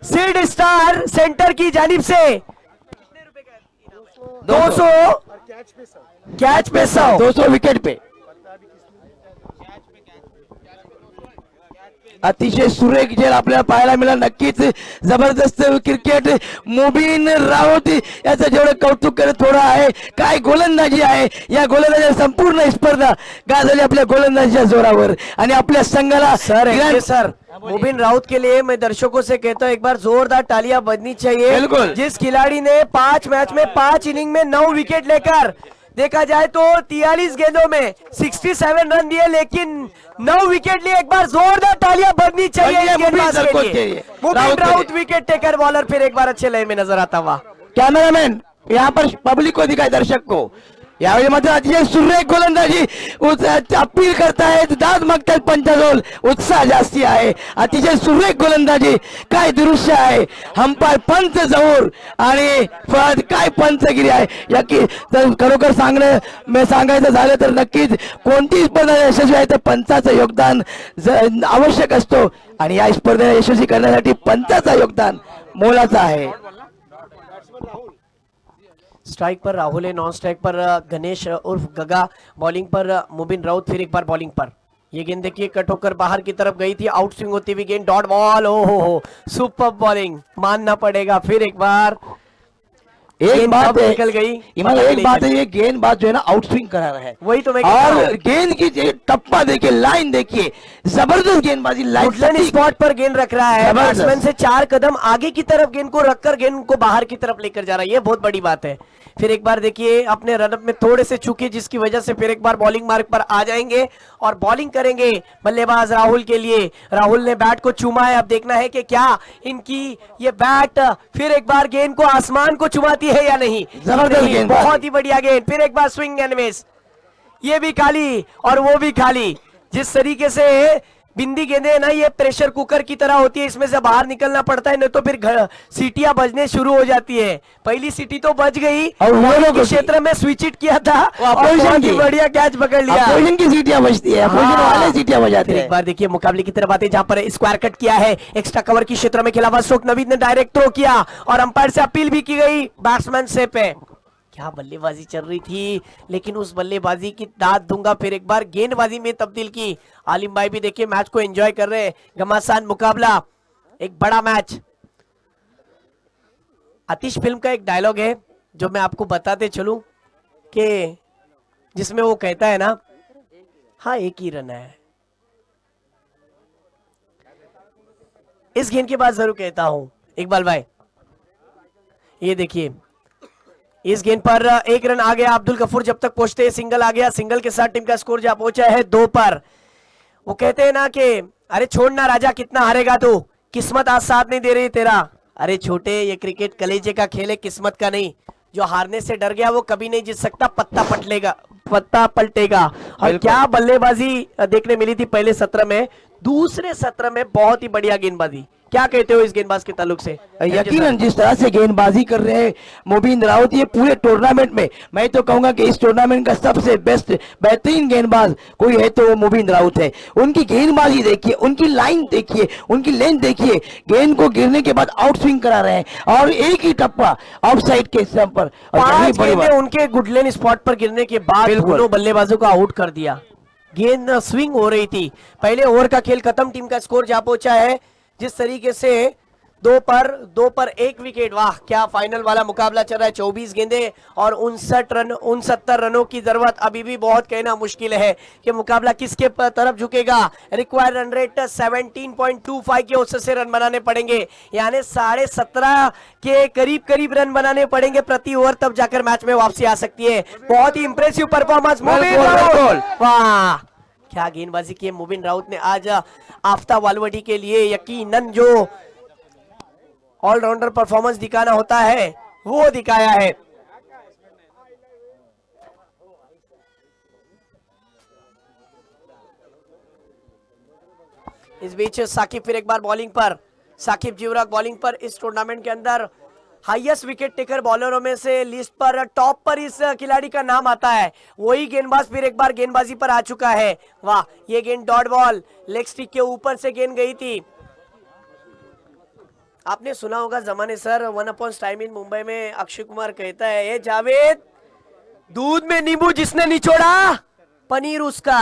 सीड स्टार सेंटर की जानिब से 200 कैच पे 100, 200 विकेट पे। अतिशय सुरेख झेल आपल्याला पाहायला मिळाला. नक्कीच जबरदस्त क्रिकेट. मुबीन राऊत याचं जेवढं कौतुक करत थोडं आहे. काय गोलंदाजी आहे. या गोलंदाजी संपूर्ण स्पर्धा गाजली आपल्या गोलंदाजीच्या जोरावर आणि आपल्या संघाला सर मुबीन राउत के लिए मैं दर्शकों से कहता हूं एक बार जोरदार तालियां बजनी चाहिए. बिल्कुल. जिस खिलाड़ी ने 5 मैच में 5 इनिंग में 9 विकेट लेकर देखा जाए तो 43 गेंदों में 67 रन दिए लेकिन 9 विकेट लिए. एक बार जोरदार तालियां बजनी चाहिए इस गेंदबाज के लिए. मुबीन राउत विकेट टेकर बॉलर फिर एक बार अच्छे लय में नजर आता हुआ. कॅमेरामॅन यहाँ पर पब्लिक को दिखाए, दर्शक को. यावेळी मात्र अतिशय सुरेख गोलंदाजी अपील करतायत, दाद मागतायत पंचाजवळ. उत्साह जास्ती आहे. अतिशय सुरेख गोलंदाजी. काय दृश्य आहे. अंपायर पंच जवळ आणि काय पंचगिरी आहे. या की तर खरोखर सांगायचं झालं तर नक्कीच कोणतीही स्पर्धा यशस्वी आहे तर पंचाचं योगदान आवश्यक असतो आणि या स्पर्धेला यशस्वी करण्यासाठी पंचाचं योगदान मोलाचं आहे. स्ट्राइक पर राहुल है, नॉन स्ट्राइक पर गणेश उर्फ गगा, बॉलिंग पर मुबीन राउत, फिर एक बार बॉलिंग पर. ये गेंद देखिए कट होकर बाहर की तरफ गई थी. आउट स्विंग होती हुई गेंद, डॉट बॉल. ओ हो सुपर बॉलिंग मानना पड़ेगा. फिर एक बार एक बात है, निकल गई. एक बात है, ये गेंदबाज जो है ना आउट स्विंग करा रहा है. वही तो मैं और गेंद की टप्पा देखिए, लाइन देखिए, जबरदस्त गेंदबाजी. लाइन स्पॉट पर गेंद रख रहा है. जबरदस्त. बैट्समैन से 4 कदम आगे की तरफ गेंद को रखकर गेंद को बाहर की तरफ लेकर जा रहा है. ये बहुत बड़ी बात है. फिर एक बार देखिए अपने रनअप में थोड़े से चूके जिसकी वजह से फिर एक बार बॉलिंग मार्क पर आ जाएंगे और बॉलिंग करेंगे बल्लेबाज राहुल के लिए. राहुल ने बैट को चूमा है. अब देखना है कि क्या इनकी ये बैट फिर एक बार गेंद को आसमान को चुमाती है या नहीं. जबरदस्त गेंद, बहुत ही बढ़िया गेंद. फिर एक बार स्विंग एंड मिस. ये भी खाली और वो भी खाली. जिस तरीके से बिंदी गेंदे ना ये प्रेशर कुकर की तरह होती है. इसमें से बाहर निकलना पड़ता है नहीं तो फिर सीटियां बजने शुरू हो जाती है. पहली सीटी तो बज गई और क्षेत्र में स्विच इट किया था और बहुत ही बढ़िया कैच पकड़ लिया. अपोजिशन की सीटियां बजती है, अपोजिशन वाले सीटियां बजाते हैं. एक बार देखिए मुकाबले की तरफ आते जहां पर स्क्वायर कट किया है. एक्स्ट्रा कवर की क्षेत्र में खिलाफ स्ट्रोक. नवीद ने डायरेक्ट थ्रो किया और अंपायर से अपील भी की गई बैट्समैन से पे. क्या बल्लेबाजी चल रही थी लेकिन उस बल्लेबाजी की दाद दूंगा. फिर एक बार गेंदबाजी में तब्दील की. आलिम भाई भी देखिए मैच को एंजॉय कर रहे हैं. घमासान मुकाबला, एक बड़ा मैच. आतिश फिल्म का एक डायलॉग है जो मैं आपको बताते चलूं कि जिसमें वो कहता है ना, हाँ एक ही रन है. इस गेंद के बाद जरूर कहता हूं इकबाल भाई, ये देखिए इस गेंद पर 1 रन आ गया. अब्दुल गफूर जब तक पहुंचते सिंगल आ गया. सिंगल के साथ टीम का स्कोर जहां पहुंचा है 2 पर. वो कहते हैं ना कि अरे छोड़ना राजा कितना हारेगा तू, किस्मत आज साथ नहीं दे रही तेरा. अरे छोटे ये क्रिकेट कलेजे का खेल है, किस्मत का नहीं. जो हारने से डर गया वो कभी नहीं जीत सकता. पत्ता पलटेगा. और क्या बल्लेबाजी देखने मिली थी पहले सत्र में. दूसरे सत्र में बहुत ही बढ़िया गेंदबाजी. क्या कहते हो इस गेंदबाज के ताल्लुक से? यकीनन जिस तरह से गेंदबाजी कर रहे हैं मुबीन राउत, ये पूरे टूर्नामेंट में मैं तो कहूंगा कि इस टूर्नामेंट का सबसे बेहतरीन गेंदबाज कोई है तो वो मुबीन राउत है. उनकी गेंदबाजी देखिए, उनकी लाइन देखिए, उनकी लेंथ देखिए. गेंद को गिरने के बाद आउट स्विंग करा रहे हैं और एक ही टप्पा ऑफ साइड के स्टंप पर. 5 गेंदें उनके गुडलेन स्पॉट पर गिरने के बाद दोनों बल्लेबाजों को आउट कर दिया. गेंद स्विंग हो रही थी. पहले ओवर का खेल खत्म. टीम का स्कोर जहां पहुंचा है जिस तरीके से 2 पर 1 विकेट. वाह क्या फाइनल वाला मुकाबला चल रहा है. 24 गेंदे और 69 रनों की जरूरत. अभी भी बहुत कहना मुश्किल है कि मुकाबला किसके तरफ झुकेगा. रिक्वायर्ड रन रेट 17.25 के औसत से रन बनाने पड़ेंगे, यानी 17.5 के करीब रन बनाने पड़ेंगे प्रति ओवर, तब जाकर मैच में वापसी आ सकती है. बहुत ही इंप्रेसिव परफॉर्मेंस मुबीन राउत. वाह क्या गेंदबाजी की मुबीन राउत ने आज आफ्ताब वालवडी के लिए. यकीनन जो ऑलराउंडर परफॉर्मेंस दिखाना होता है वो दिखाया है. इस बीच साकिब फिर एक बार बॉलिंग पर. साकिब जीवराग बॉलिंग पर. इस टूर्नामेंट के अंदर हाईएस्ट विकेट टेकर बॉलरों में से लिस्ट पर टॉप पर इस खिलाड़ी का नाम आता है. वही गेंदबाज फिर एक बार गेंदबाजी पर आ चुका है. वाह ये गेंद डॉट बॉल लेग स्टिक के ऊपर से गेंद गई थी. आपने सुना होगा जमाने sir one upon time in Mumbai में अक्षय कुमार कहता है, ये जावेद दूध में नींबू जिसने निचोड़ा पनीर उसका.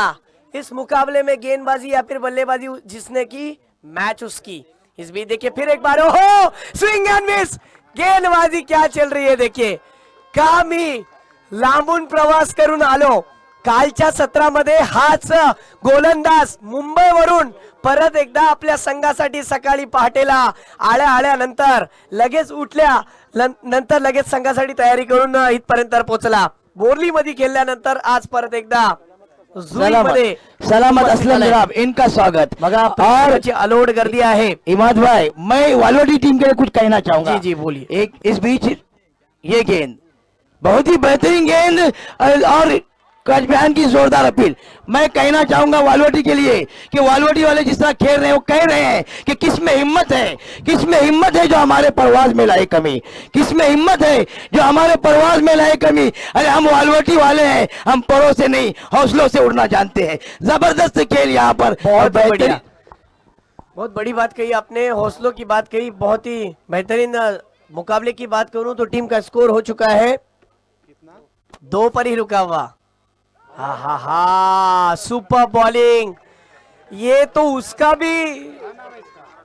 इस मुकाबले में गेंदबाजी या फिर बल्लेबाजी जिसने की मैच उसकी। इस बीच देखिए फिर एक बार ओहो स्विंग एंड मिस, गेंदबाजी क्या चल रही है देखिए। कामी लांबून प्रवास करून आलो, कालच्या सत्रामध्ये हाच गोलंदाज मुंबईवरून परत एकदा आपल्या संघासाठी सकाळी पहाटेला आळ्यानंतर लगेच उठल्या नंतर लगेच संघासाठी तयारी करून इथपर्यंत पोहोचला। बोर्लीमध्ये खेळल्यानंतर आज परत एकदा जुईमध्ये सलामत असलम जनाब, इनका स्वागत। और अलोड गर्दी है। इमाद भाई, मैं वालवाटी टीम के लिए कुछ कहना चाहूंगा। जी जी बोलिए। एक इस बीच ये गेंद बहुत ही बेहतरीन गेंद और कचबयान की जोरदार अपील। मैं कहना चाहूंगा वालवाटी के लिए कि वालवाटी वाले जिस तरह खेल रहे हैं वो कह रहे हैं कि किसमें हिम्मत है, किसमें हिम्मत है जो हमारे परवाज में लाए कमी, किसमें हिम्मत है जो हमारे परवाज में लाए कमी। अरे हम वालवाटी वाले हैं, हम परों से नहीं हौसलों से उड़ना जानते हैं। जबरदस्त खेल यहाँ पर, बहुत बेहतरीन। बढ़िया, बहुत बड़ी बात कही आपने, हौसलों की बात कही, बहुत ही बेहतरीन। मुकाबले की बात करूं तो टीम का स्कोर हो चुका है 2 पर ही रुका हुआ। हा सुपर बॉलिंग, ये तो उसका भी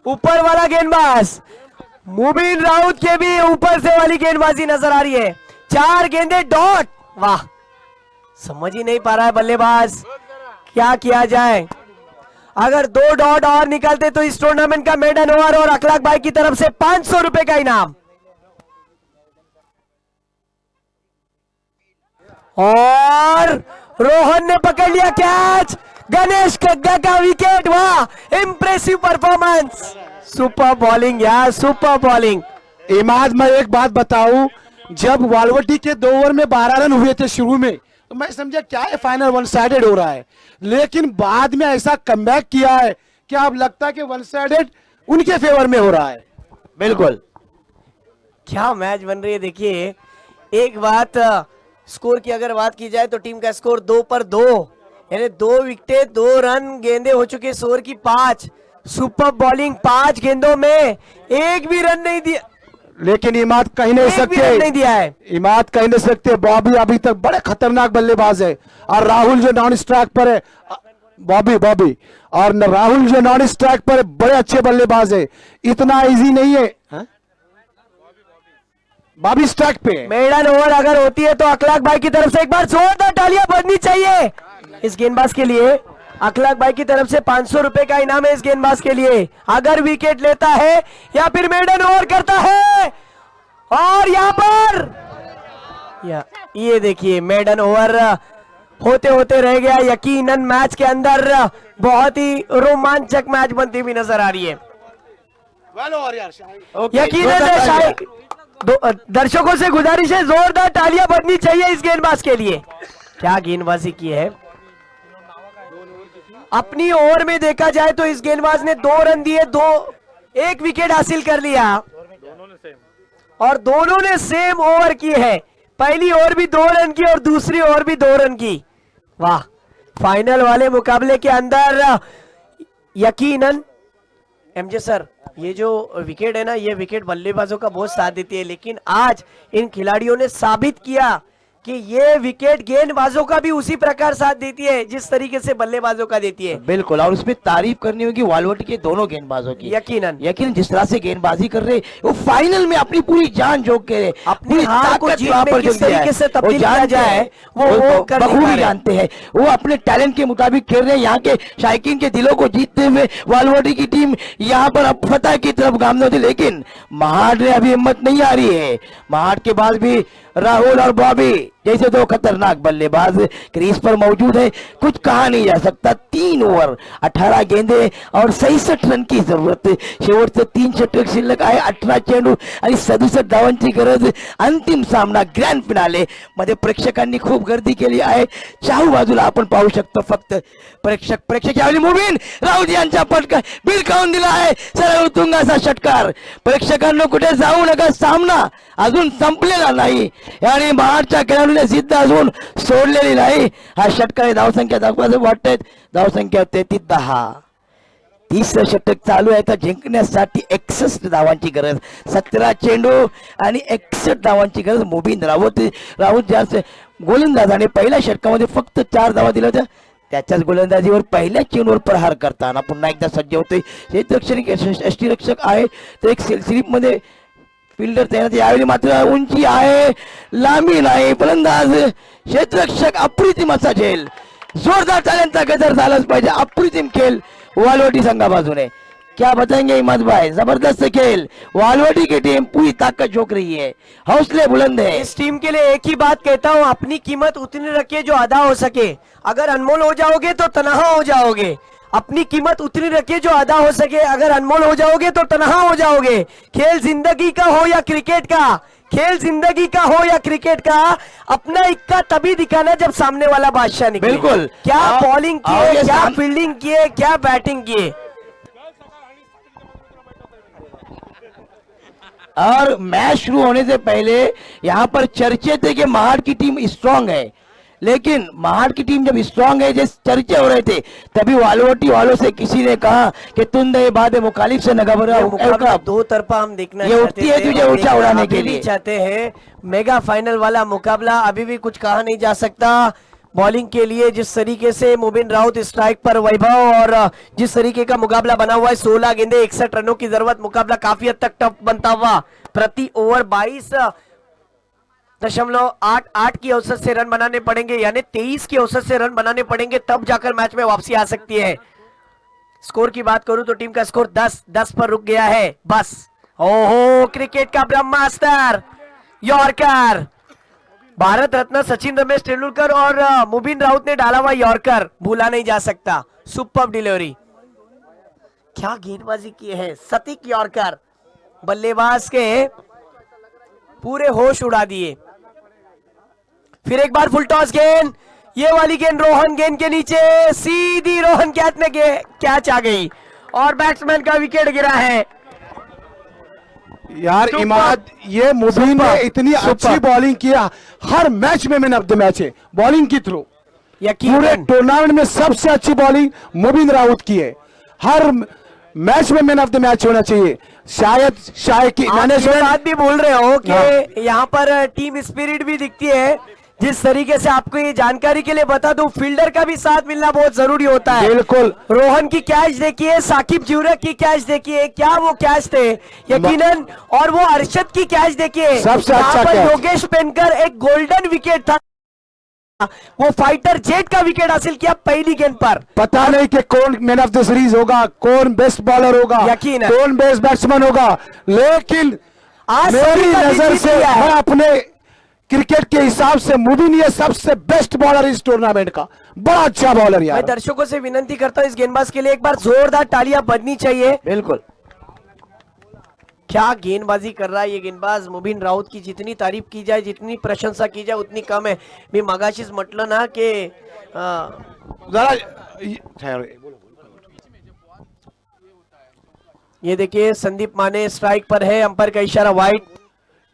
ऊपर वाला गेंदबाज मुबीन राउत के भी ऊपर से वाली गेंदबाजी नजर आ रही है। 4 गेंदे डॉट, वाह समझ ही नहीं पा रहा है बल्लेबाज क्या किया जाए। अगर 2 डॉट और निकलते तो इस टूर्नामेंट का मेडन ओवर और अखलाक भाई की तरफ से 500 रुपए का इनाम। और रोहन ने पकड़ लिया कैच, गणेश कग्गा का विकेट। वाह इंप्रेसिव परफॉर्मेंस, सुपर बॉलिंग यार, सुपर बॉलिंग। इमाद, मैं एक बात बताऊं, जब वालवटी के 2 ओवर में 12 रन हुए थे शुरू में तो मैं समझा क्या है फाइनल वन साइडेड हो रहा है, लेकिन बाद में ऐसा कमबैक किया है कि अब लगता है कि वन साइडेड उनके फेवर में हो रहा है। बिल्कुल, क्या मैच बन रही है देखिए। एक बात स्कोर की अगर बात की जाए तो टीम का स्कोर 2 पर 2, यानी 2 विकेट 2 रन, गेंदे हो चुके स्कोर की 5। सुपर बॉलिंग, 5 गेंदों में एक भी रन नहीं दिया, लेकिन इमाद कहीं नहीं सकते, नहीं दिया है। इमाद कहीं नहीं सकते। बॉबी अभी तक बड़े खतरनाक बल्लेबाज है, और राहुल जो नॉन स्ट्राइक पर है, बॉबी और राहुल जो नॉन स्ट्राइक पर है, बड़े अच्छे बल्लेबाज है। इतना इजी नहीं है, बॉबी स्ट्राइक पे। मेडन ओवर अगर होती है तो अखलाक भाई की तरफ से एक बार जोरदार तालियां बजनी चाहिए इस गेंदबाज के लिए। अखलाक भाई की तरफ से 500 रुपए का इनाम है इस गेंदबाज के लिए, अगर विकेट लेता है या फिर मेडन ओवर करता है। और यहाँ पर ये देखिए मेडन ओवर होते होते रह गया। यकीनन मैच के अंदर बहुत ही रोमांचक मैच बनती हुई नजर आ रही है। यकीनन दर्शकों से गुजारिश है, जोरदार तालियां बजनी चाहिए इस गेंदबाज के लिए। क्या गेंदबाजी की है। अपनी ओवर में देखा जाए तो इस गेंदबाज ने 2 रन दिए, 1 विकेट हासिल कर लिया और दोनों ने सेम ओवर की है। पहली ओवर भी 2 रन की और दूसरी ओवर भी 2 रन की। वाह, फाइनल वाले मुकाबले के अंदर यकीनन एमजे सर, ये जो विकेट है ना, ये विकेट बल्लेबाजों का बहुत साथ देती है, लेकिन आज इन खिलाड़ियों ने साबित किया कि ये विकेट गेंदबाजों का भी उसी प्रकार साथ देती है जिस तरीके से बल्लेबाजों का देती है। बिल्कुल, और उसमें तारीफ करनी होगी वालवटी के दोनों गेंदबाजों की। यकीनन जिस तरह से गेंदबाजी कर रहे, वो फाइनल में अपनी पूरी जान झोंक के अपनी हार को जीत में किस तरीके से तब्दील किया जाए वो बखूबी जानते हैं। वो अपने टैलेंट के मुताबिक खेल रहे हैं। यहाँ के शायकीन के दिलों को जीतते हुए वालवटी की टीम यहाँ पर अब फतह की तरफ गामने होती, लेकिन महाड ने अभी हिम्मत नहीं आ रही है। महाड के बाद भी राहुल और बॉबी जैसे 2 खतरनाक बल्लेबाज क्रीज पर मौजूद है, कुछ कहा नहीं जा सकता। 3 ओवर 18 गेंदे और 67 रन की जरूरत। शेवटचे 3 षटक शिल्लक आहे, 18 चेंडू आणि 67 धावांची गरज। अंतिम सामना ग्रँड फिनाले मध्ये प्रेक्षकांनी खूप गर्दी केली आहे। चाहू बाजूला आपण पाहू शकतो फक्त प्रेक्षक यावेळी मुबीन राऊत यांचा फटका बिलकावून दिला आहे, सरळ उतुंगाचा षटकार। प्रेक्षकांना कुठे जाऊ नका, सामना अजून संपलेला नाही आणि महाडच्या खेळाडूने जिद्द अजून सोडलेली नाही। हा षटकार धावसंख्या दाखवायचं वाटतंय, धावसंख्या 33-10। 30 षटक चालू आहे तर जिंकण्यासाठी 61 धावांची गरज। 17 चेंडू आणि 61 धावांची गरज। मुबीन राऊत जास्त गोलंदाजाने पहिल्या षटकामध्ये फक्त 4 धावा दिल्या होत्या, त्याच्याच गोलंदाजीवर पहिल्या चेंडूवर प्रहार करताना पुन्हा एकदा सज्ज होते क्षेत्ररक्षक यष्टीरक्षक आहे तर एक स्लिप मध्ये फिल्डर तैनात यावेळी मात्र उंची आहे लांबी नाही फलंदाज क्षेत्ररक्षक अप्रतिम असा झेल जोरदार टाळ्यांचा गजर झालाच पाहिजे अप्रतिम खेळ वालवटी संघा बाजूने क्या बताएंगे इमाद भाई जबरदस्त खेल वालवटी की टीम पूरी ताकत झोंक रही है हौसले बुलंद है इस टीम के लिए एक ही बात कहता हूँ अपनी कीमत उतनी रखिए जो अदा हो सके अगर अनमोल हो जाओगे तो तनहा हो जाओगे अपनी कीमत उतनी रखिए जो अदा हो सके अगर अनमोल हो जाओगे तो तनहा हो जाओगे खेल जिंदगी का हो या क्रिकेट का खेल जिंदगी का हो या क्रिकेट का अपना इक्का तभी दिखाना जब सामने वाला बादशाह निकले बिल्कुल। क्या बॉलिंग किए क्या फील्डिंग किए क्या बैटिंग किए और मैच शुरू होने से पहले यहाँ पर चर्चे थे कि महाड़ की टीम स्ट्रांग है लेकिन महाड़ की टीम जब स्ट्रांग है जैसे चर्चे हो रहे थे तभी वालवटी वालों से किसी ने कहा कि तुम दे बाद मुखालिफ से न घबराओ दो तरफा हम देखना ये उठती है तुझे ऊंचा उड़ाने के लिए चाहते हैं मेगा फाइनल वाला मुकाबला अभी भी कुछ कहा नहीं जा सकता बॉलिंग के लिए जिस तरीके से मुबिन राउत स्ट्राइक पर वैभव और जिस तरीके का मुकाबला बना हुआ है 16 गेंदे 61 रनों की जरूरत मुकाबला काफी हद तक टफ बनता हुआ प्रति ओवर 22.88 की औसत से रन बनाने पड़ेंगे यानी 23 की औसत से रन बनाने पड़ेंगे तब जाकर मैच में वापसी आ सकती है स्कोर की बात करूं तो टीम का स्कोर 10 पर रुक गया है बस ओहो क्रिकेट का ब्रह्मास्त्र यॉर्कर भारत रत्न सचिन रमेश तेंदुलकर और मुबिन राउत ने डाला हुआ यॉर्कर भूला नहीं जा सकता सुपर डिलीवरी क्या गेंदबाजी की है सटीक यॉर्कर बल्लेबाज के पूरे होश उड़ा दिए फिर एक बार फुल टॉस गेंद ये वाली गेंद रोहन गेंद के नीचे सीधी रोहन कैच में कैच आ गई और बैट्समैन का विकेट गिरा है यार इमाद ये मुबीन ने इतनी अच्छी बॉलिंग किया हर मैच में मैन ऑफ द मैच है बॉलिंग के थ्रू पूरे टूर्नामेंट में सबसे अच्छी बॉलिंग मुबीन राउत की है हर मैच में मैन ऑफ द मैच होना चाहिए शायद की बात भी बोल रहे हो कि यहाँ पर टीम स्पिरिट भी दिखती है जिस तरीके से आपको ये जानकारी के लिए बता दूं फील्डर का भी साथ मिलना बहुत जरूरी होता है बिल्कुल रोहन की कैच देखिए साकिब ज्यूरक की कैच देखिए क्या वो कैच थे यकीनन और वो अरशद की कैच देखिए सबसे अच्छा पर योगेश पेनकर एक गोल्डन विकेट था वो फाइटर जेट का विकेट हासिल किया पहली गेंद पर पता नहीं कि कौन मैन ऑफ द सीरीज होगा कौन बेस्ट बॉलर होगा यकीन कौन बेस्ट बैट्समैन होगा लेकिन आज मेरी नजर से मैं अपने क्रिकेट के हिसाब से मुबीन ये सबसे बेस्ट बॉलर इस टूर्नामेंट का बड़ा अच्छा बॉलर यार मैं दर्शकों से विनती करता हूं इस गेंदबाज के लिए एक बार जोरदार तालियां बजनी चाहिए बिल्कुल क्या गेंदबाजी कर रहा है ये गेंदबाज मुबीन राउत की जितनी तारीफ की जाए जितनी प्रशंसा की जाए उतनी कम है मी मगाशीच म्हटलं ना कि ये देखिए संदीप माने स्ट्राइक पर है अंपायर का इशारा वाइड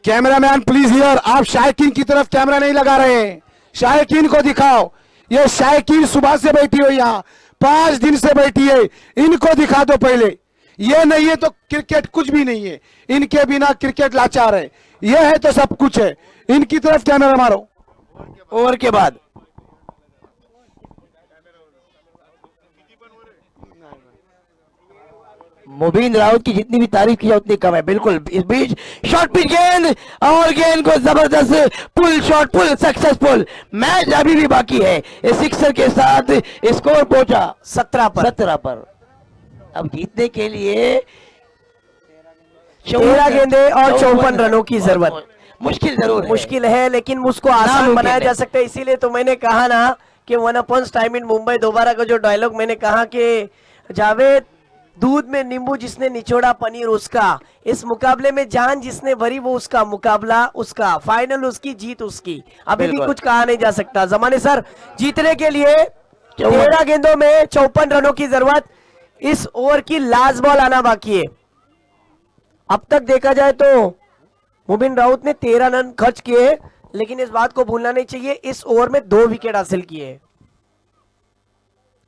कैमरामैन प्लीज हियर आप शायकीन की तरफ कैमरा नहीं लगा रहे हैं शायकीन को दिखाओ ये शायकीन सुबह से बैठी हो यहाँ 5 दिन से बैठी है इनको दिखा दो पहले ये नहीं है तो क्रिकेट कुछ भी नहीं है इनके बिना क्रिकेट लाचार है ये है तो सब कुछ है इनकी तरफ कैमरा मारो ओवर के बाद मुबीन राउत की जितनी भी तारीफ की जाए उतनी कम है बिल्कुल इस बीच शॉर्ट पिच गेंद और गेंद को जबरदस्त पुल शॉट पुल सक्सेसफुल मैच अभी भी बाकी है इस सिक्सर के साथ स्कोर पहुंचा 17 पर अब जीतने के लिए 13 गेंदे और 54 रनों की जरूरत मुश्किल जरूर है मुश्किल है लेकिन उसको आसान बनाया जा सकता है इसीलिए तो मैंने कहा ना कि one upon time in Mumbai दोबारा का जो डायलॉग मैंने कहा कि जावेद दूध में नींबू जिसने निचोड़ा पनीर उसका इस मुकाबले में जान जिसने भरी वो उसका मुकाबला उसका फाइनल उसकी जीत उसकी अभी भी कुछ कहा नहीं जा सकता जमाने सर जीतने के लिए 13 गेंदों में 54 रनों की जरूरत इस ओवर की लास्ट बॉल आना बाकी है अब तक देखा जाए तो मुबीन राउत ने 13 रन खर्च किए लेकिन इस बात को भूलना नहीं चाहिए इस ओवर में 2 विकेट हासिल किए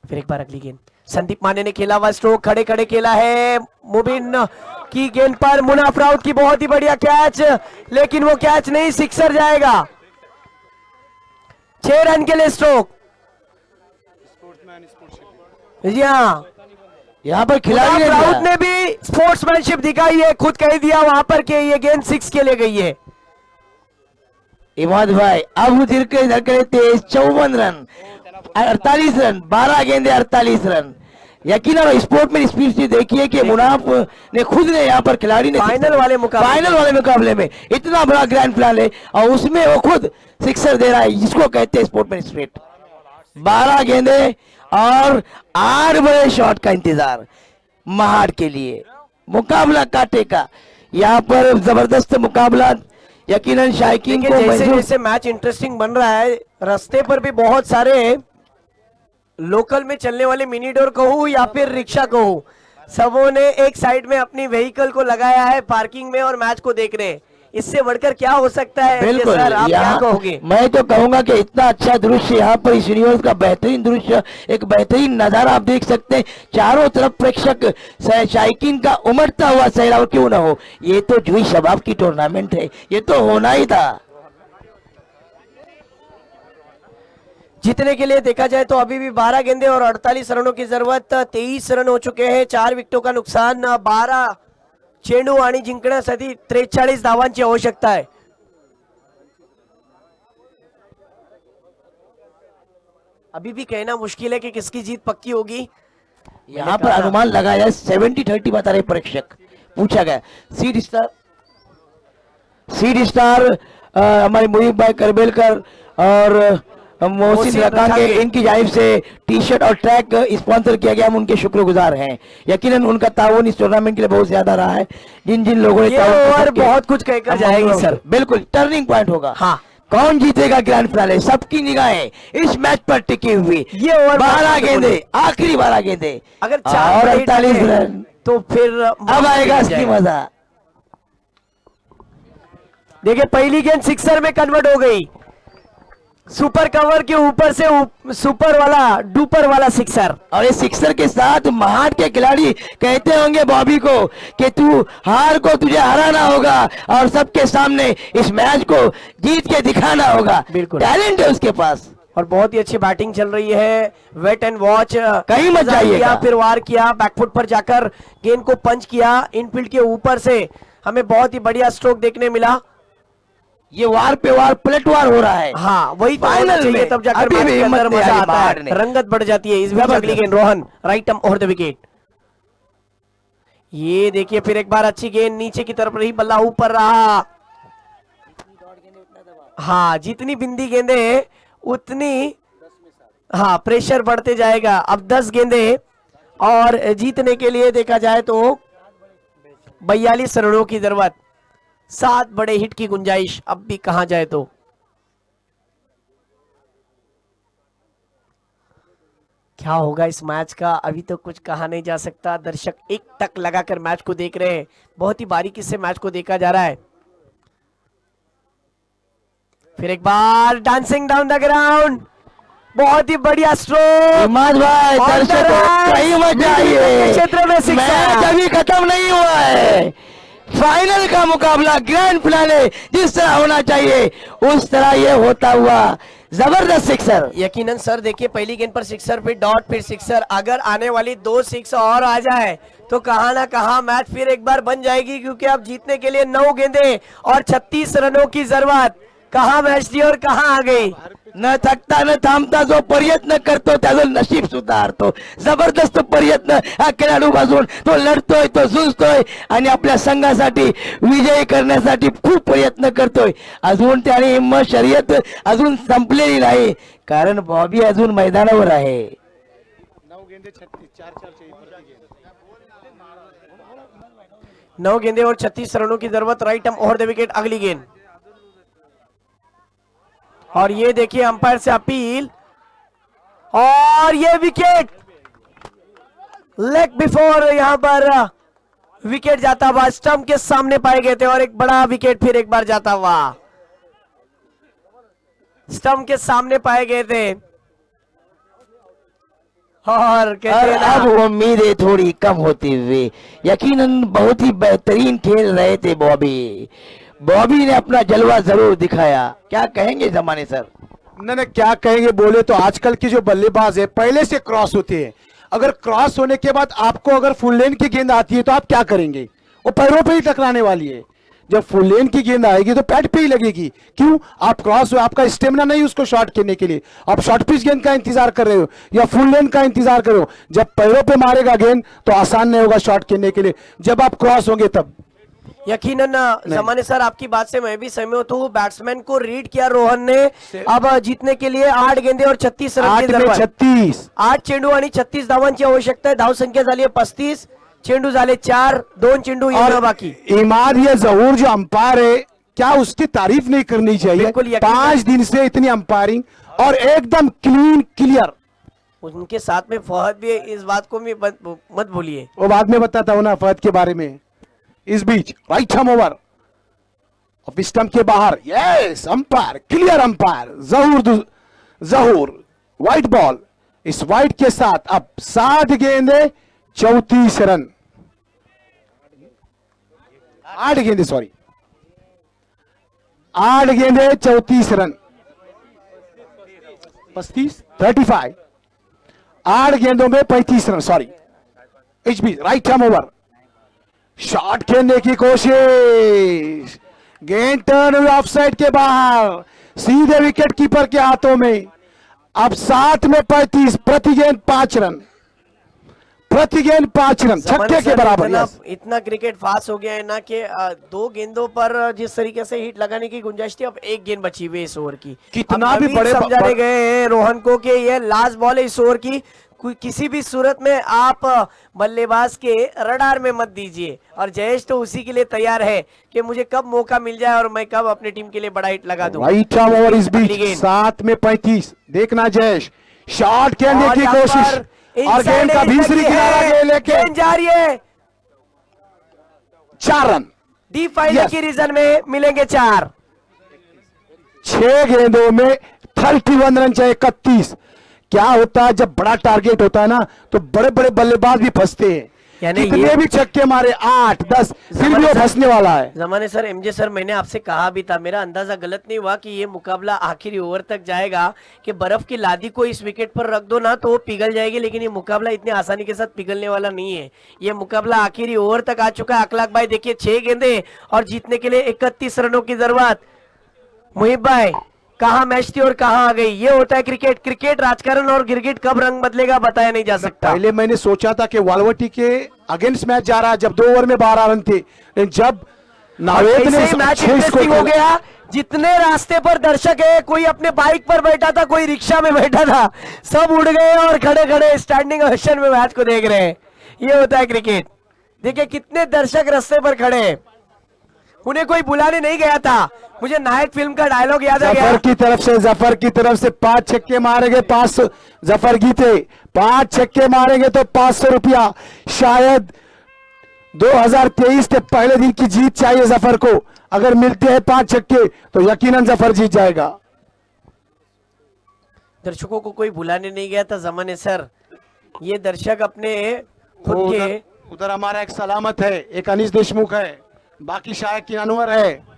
फिर एक बार अगली गेंद संदीप माने ने खेला हुआ स्ट्रोक खड़े खड़े खेला है मुबीन की गेंद पर मुनाफ राउत की बहुत ही बढ़िया कैच लेकिन वो कैच नहीं सिक्सर जाएगा 6 रन के लिए स्ट्रोक जी हाँ, यहाँ पर खिलाड़ी ने राउत दिया। ने भी स्पोर्ट्समैनशिप दिखाई है, खुद कह दिया वहां पर कि ये गेंद 6 के लिए गई है। इमाद भाई अब उधर के तेज 54 रन 48 रन 12 गेंदे 48 रन। यकीनन स्पोर्ट में स्पीड से देखिए कि मुनाफ ने खुद ने यहाँ पर खिलाड़ी ने फाइनल वाले मुकाबले में इतना बड़ा ग्रैंड फिनाले और उसमें वो खुद सिक्सर दे रहा है, जिसको कहते हैं स्पोर्ट में स्पिरिट। 12 गेंदे और 8 बड़े शॉट का इंतजार महाड़ के लिए। मुकाबला काटे का यहाँ पर जबरदस्त मुकाबला यकीनन शायकीन को जैसे मंजूर। जैसे मैच इंटरेस्टिंग बन रहा है, रास्ते पर भी बहुत सारे लोकल में चलने वाले मिनी डोर कहूँ या फिर रिक्शा कहूँ, सबों ने एक साइड में अपनी व्हीकल को लगाया है पार्किंग में और मैच को देख रहे हैं। इससे बढ़कर क्या हो सकता है? बिल्कुल, सर आप क्या कहोगे? मैं तो कहूंगा कि इतना अच्छा दृश्य यहाँ पर इस यूनिवर्स का बेहतरीन दृश्य, एक बेहतरीन नजारा आप देख सकते हैं। चारों तरफ प्रेक्षक शायकीन का उमड़ता हुआ सैलाब क्यों ना हो। ये तो जुई शबाब की टूर्नामेंट है, ये तो होना ही था। जीतने के लिए देखा जाए तो अभी भी 12 गेंदे और 48 रनों की जरूरत। 23 रन हो चुके हैं, 4 विकेटों का नुकसान, 12 चेंडू आणि जिंकण्यासाठी 43 धावांची आवश्यकता है। अभी भी कहना मुश्किल है कि किसकी जीत पक्की होगी। यहाँ पर अनुमान लगाया 70-30 बता रहे प्रेक्षक। पूछा गया सीड स्टार हमारे मुनीब भाई करबेलकर और मोहसिन रकान के इनकी जानिब से टी शर्ट और ट्रैक स्पॉन्सर किया गया, हम उनके शुक्रगुजार हैं। यकीनन उनका ताउन इस टूर्नामेंट के लिए बहुत ज्यादा रहा है। जिन जिन लोगों ने और बहुत कुछ कहकर जाएगी सर। बिल्कुल टर्निंग पॉइंट होगा। हाँ, कौन जीतेगा ग्रैंड फिनाले, सबकी निगाहें इस मैच पर टिकी हुई। ये ओवर 12 गेंदे, आखिरी 12 गेंदे अगर और 48 रन, तो फिर अब आएगा इसकी मजा। देखिए पहली गेंद सिक्सर में कन्वर्ट हो गई, सुपर कवर के ऊपर से सुपर वाला डुपर वाला सिक्सर। और इस सिक्सर के साथ महाट के खिलाड़ी कहते होंगे बॉबी को कि तू हार को तुझे हराना होगा और सबके सामने इस मैच को जीत के दिखाना होगा। बिल्कुल टैलेंट है उसके पास और बहुत ही अच्छी बैटिंग चल रही है। वेट एंड वॉच कहीं मत जाइएगा। फिर वार किया, बैकफुट पर जाकर गेंद को पंच किया, इनफील्ड के ऊपर से हमें बहुत ही बढ़िया स्ट्रोक देखने मिला। ये वार पे वार पलटवार हो रहा है। हाँ वही तो फाइनल होना चाहिए, में तब जाकर अभी मैच भी के अंदर हिम्मत नहीं मजा हारी आता महाट है, ने। रंगत बढ़ जाती है। इस बीच अगली गेंद Rohan right arm over the wicket. ये देखिए फिर एक बार अच्छी गेंद नीचे की तरफ रही, बल्ला ऊपर रहा। हाँ जितनी बिंदी गेंदे उतनी हाँ प्रेशर बढ़ते जाएगा। अब 10 गेंदे और जीतने के लिए देखा जाए तो 42 रनों की जरूरत, 7 बड़े हिट की गुंजाइश अब भी कहां जाए तो। क्या होगा इस मैच का अभी तो कुछ कहा नहीं जा सकता। दर्शक एक टक लगाकर मैच को देख रहे हैं, बहुत ही बारीकी से मैच को देखा जा रहा है। फिर एक बार डांसिंग डाउन द ग्राउंड, बहुत ही बढ़िया स्ट्रोक। इमाद भाई दर्शकों कहीं मत जाइए, क्षेत्र में मैच अभी खत्म नहीं हुआ है। फाइनल का मुकाबला ग्रैंड फिनाले जिस तरह होना चाहिए उस तरह ये होता हुआ जबरदस्त सिक्सर। यकीनन सर देखिए पहली गेंद पर सिक्सर, फिर डॉट, फिर सिक्सर। अगर आने वाली 2 6 और आ जाए तो कहां ना कहां मैच फिर एक बार बन जाएगी, क्योंकि अब जीतने के लिए 9 गेंदे और 36 रनों की जरूरत। कहां मैच थी और कहां आ गई। न थकता न थांबता जो प्रयत्न करतो त्याचं नशीब सुधारतो। जबरदस्त प्रयत्न हा खेळाडूपासून तो लढतोय, तो झुंजतोय आणि आपल्या संघासाठी विजयी करण्यासाठी खूप प्रयत्न करतोय। अजून त्याने हिम्मत शर्यत अजून संपलेली नाही, कारण बॉबी अजून मैदानावर आहे। 9 गेंदे 36, 4-4 चाहिए प्रति गेंद। 9 गेंदे और 36 रनों की जरूरत। Right arm over the wicket अगली गेंद। और ये देखिए अंपायर से अपील और ये विकेट लेग बिफोर यहां पर विकेट जाता हुआ स्टंप के सामने पाए गए थे और एक बड़ा विकेट फिर एक बार जाता हुआ स्टंप के सामने पाए गए थे। और अब उम्मीदें थोड़ी कम होती हुई, यकीनन बहुत ही बेहतरीन खेल रहे थे बॉबी। बॉबी ने अपना जलवा जरूर दिखाया। क्या कहेंगे जमाने सर? मैंने क्या कहेंगे बोले तो आजकल के जो बल्लेबाज है पहले से क्रॉस होते हैं, अगर क्रॉस होने के बाद आपको अगर फुल लेन की गेंद आती है तो आप क्या करेंगे? वो पैरों पे ही टकराने वाली है। जब फुल लेन की गेंद आएगी तो पैड पे ही लगेगी। क्यों? आप क्रॉस हो, आपका स्टेमिना नहीं उसको शॉट खेलने के लिए, आप शॉर्ट पिच गेंद का इंतजार कर रहे हो या फुल लेन का इंतजार कर रहे हो। जब पैरों पे मारेगा गेंद तो आसान नहीं होगा शॉट खेलने के लिए, जब आप क्रॉस होंगे तब। यकीनन जमाने सर आपकी बात से मैं भी सहमत हूँ। बैट्समैन को रीड किया रोहन ने। अब जीतने के लिए 8 गेंदे और 36 रन 8 में 36, 8 चेंडू आणि 36 धावांची आवश्यकता आहे। धाव संख्या झाली आहे 35, चेंडू झाले 4, 2 चेंडू येणं बाकी। इमाद ये जहूर जो अंपायर है, क्या उसकी तारीफ नहीं करनी चाहिए? बिल्कुल यकीनन। 5 दिन से इतनी अंपायरिंग और एकदम क्लीन क्लियर। उनके साथ में फहद भी है, इस बात को भी मत भूलिए। वो बाद में बताता हूं ना फहद के बारे में। इस बीच right ham over of stump के बाहर, यस अंपायर, क्लियर अंपायर, जहूर व्हाइट बॉल। इस व्हाइट के साथ अब 7 गेंदे 34 रन, 8 गेंदे 34 रन, 35 8 गेंदों में 35 रन। इस बीच राइट हैम ओवर, शॉट खेलने की कोशिश, गेंद टर्न हुई ऑफ साइड के बाहर, सीधे विकेट कीपर के हाथों में। अब 7 में 35, प्रति गेंद 5 रन, प्रति गेंद 5 रन, छक्के के बराबर। इतना क्रिकेट फास्ट हो गया है ना कि 2 गेंदों पर जिस तरीके से हिट लगाने की गुंजाइश थी, अब 1 गेंद बची हुई है इस ओवर की। कितना भी बड़े समझाने गए हैं रोहन को कि ये लास्ट बॉल है इस ओवर की, किसी भी सूरत में आप बल्लेबाज के रडार में मत दीजिए। और जयेश तो उसी के लिए तैयार है कि मुझे कब मौका मिल जाए और मैं कब अपने टीम के लिए बड़ा हिट लगा दूं। राइट हैम ओवर इस बीच 7 में 35, देखना जयेश शॉट खेलने की कोशिश और गेंद का भीसरी किनारा लेके जा रही है। 4 रन डी फाइनल की रीजन में मिलेंगे 4। 6 गेंदों में 31 रन चाहे 31। क्या होता है जब बड़ा टारगेट होता है ना तो बड़े बड़े बल्लेबाज भी फंसते हैं, यानी कितने भी छक्के मारे 8 10 फिर भी वो फंसने वाला है। जमाने सर एमजे सर मैंने आपसे कहा भी था, मेरा अंदाजा गलत नहीं हुआ कि ये मुकाबला आखिरी ओवर तक जाएगा कि बर्फ की लादी को इस विकेट पर रख दो ना तो वो पिघल जाएगी, लेकिन ये मुकाबला इतनी आसानी के साथ पिघलने वाला नहीं है। ये मुकाबला आखिरी ओवर तक आ चुका है। अखलाक भाई देखिए 6 गेंदे और जीतने के लिए 31 रनों की जरूरत। मुहिब भाई कहाँ मैच थी और कहाँ आ गई, ये होता है क्रिकेट। क्रिकेट राजकारण और गिरगिट कब रंग बदलेगा बताया नहीं जा सकता। पहले मैंने सोचा था कि वालवटी के अगेंस्ट मैच जा रहा है जब 2 ओवर में 12 रन थे, जब नावेद ने मैच इंटरेस्टिंग हो गया। जितने रास्ते पर दर्शक है, कोई अपने बाइक पर बैठा था, कोई रिक्शा में बैठा था, सब उड़ गए और खड़े खड़े स्टैंडिंग ओवेशन में मैच को देख रहे हैं। ये होता है क्रिकेट। देखिए कितने दर्शक रास्ते पर खड़े हैं, उन्हें कोई बुलाने नहीं गया था। मुझे नायक फिल्म का डायलॉग याद आ गया। जफर की तरफ से 5 छक्के मारेंगे 500, जफर गीते 5 छक्के मारेंगे तो 500 रुपया। शायद 2023 के पहले दिन की जीत चाहिए जफर को, अगर मिलते हैं 5 छक्के तो यकीनन जफर जीत जाएगा। दर्शकों को कोई बुलाने नहीं गया था जमाने सर, ये दर्शक अपने खुद के उधर हमारा एक सलामत है, एक अनीस देशमुख है, बाकी शायद की अनवर है।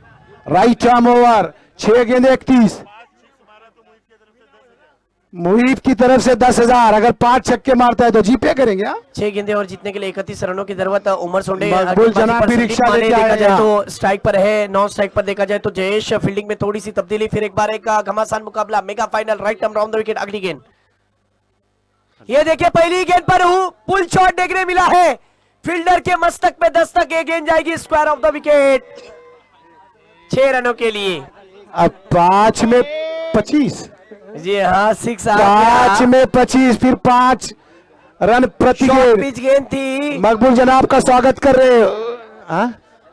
राइट आर्म ओवर 6 गेंदे 31, मुहीब की तरफ से 10,000, अगर 5 छक्के मारता है तो जीपे करेंगे। 6 गेंदे और जीतने के लिए 31 रनों की जरूरत है। उमर सोंडे मकबूल जनाब भी रिक्शा लेके देखा जाए आए तो स्ट्राइक पर है, नॉन स्ट्राइक पर देखा जाए तो जयेश फील्डिंग में थोड़ी सी तब्दीली। फिर एक बार एक घमासान मुकाबला, mega final, right arm round the wicket. अगली गेंद ये देखिए, पहली गेंद पर पुल शॉट देखने मिला है, फील्डर के मस्तक पे दस्तक, ये गेंद जाएगी स्क्वायर ऑफ द विकेट 6 रनों के लिए। अब 5 में 25, जी हाँ 6 आ 5 में 25, फिर 5 रन प्रति शॉर्ट पिच गेंद थी। मकबूल जनाब का स्वागत कर रहे हो।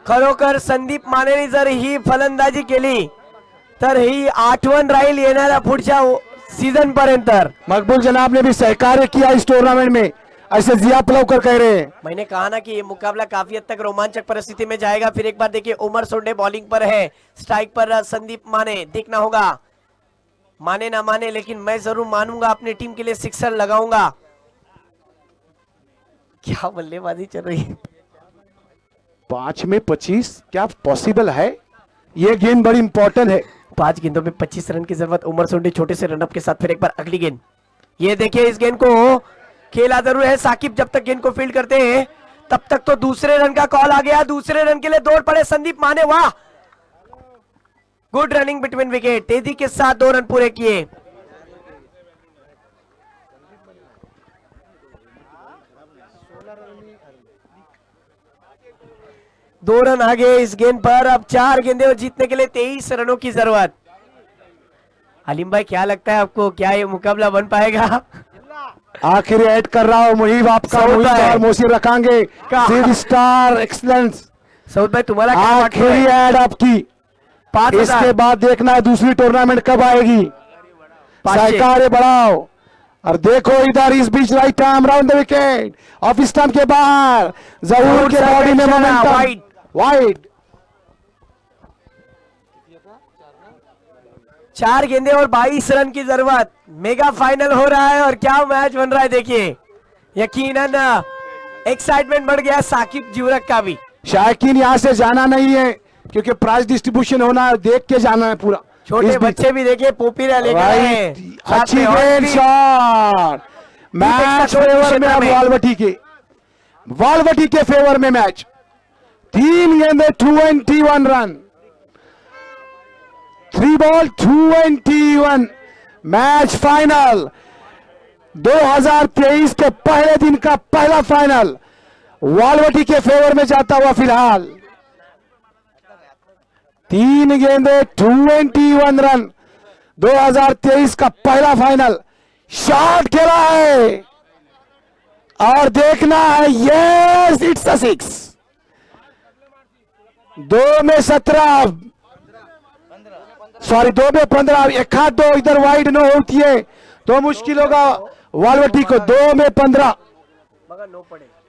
खरोखर संदीप मानेने जर ही फलंदाजी केली तर ही आठवण राहील येणाऱ्या पुढच्या सीझन पर्यंत। मकबूल जनाब ने भी सहकार्य किया इस टूर्नामेंट में, ऐसे जिया पलवकर कह रहे हैं। मैंने कहा ना कि ये मुकाबला काफी हद तक रोमांचक परिस्थिति में जाएगा। फिर एक बार देखिए, उमर सोंडे बॉलिंग पर है, स्ट्राइक पर संदीप माने। देखना होगा माने ना माने, लेकिन मैं जरूर मानूंगा, अपनी टीम के लिए सिक्सर लगाऊंगा। क्या बल्लेबाजी चल रही है। 5 में 25 क्या पॉसिबल है? ये गेंद बड़ी इंपॉर्टेंट है। 5 गेंदों में 25 रन की जरूरत। उमर सोंडी छोटे से रनअप के साथ फिर एक बार अगली गेंद। ये देखिए इस गेंद को खेला जरूर है साकिब, जब तक गेंद को फील्ड करते हैं तब तक तो दूसरे रन का कॉल आ गया। दूसरे रन के लिए दौड़ पड़े संदीप माने। वाह, गुड रनिंग बिटवीन विकेट, तेजी के साथ 2 रन पूरे किए। दो रन आगे इस गेंद पर। अब 4 गेंदें और जीतने के लिए 23 रनों की जरूरत। हलीम भाई क्या लगता है आपको, क्या ये मुकाबला बन पाएगा? आखिर ऐड कर रहा हूं मुहीब आपका, सऊद भाई। और मोसीर रखेंगे सीरीज स्टार एक्सलेंस। सऊद भाई तुम्हारा क्या आखिरी ऐड आपकी, 5,000 इसके बाद देखना है दूसरी टूर्नामेंट कब आएगी। 500 सहकारे बढ़ाओ। और देखो इधर इस बीच right arm round the wicket, off stump के बाहर, जहूर के बॉडी में मोमेंटम वाइड। वाइड। 4 गेंदें और 22 रन की जरूरत। मेगा फाइनल हो रहा है और क्या मैच बन रहा है देखिए। यकीनन एक्साइटमेंट बढ़ गया साकिब जीवरक का भी। शायकीन यहाँ से जाना नहीं है क्योंकि प्राइज डिस्ट्रीब्यूशन होना है, देख के जाना है पूरा। छोटे इस बीच- बच्चे भी देखिए पोपीरा लेकर आए हैं। साथ अच्छी में और गेंद, भी शॉट। मैच फेवर में अब वालवटी के फेवर में मैच। 3 गेंदे 21 रन, 3 बॉल 21। मैच फाइनल 2023 के पहले दिन का पहला फाइनल वालवटी के फेवर में जाता हुआ फिलहाल। 3 गेंदे 21 रन, 2023 का पहला फाइनल। शॉट खेला है और देखना है, यस इट्स अ 6। 2 में 17, सॉरी 2 में 15, एक हाथ 2 इधर वाइड न होती है तो मुश्किल होगा वालवटी को। 2 में 15,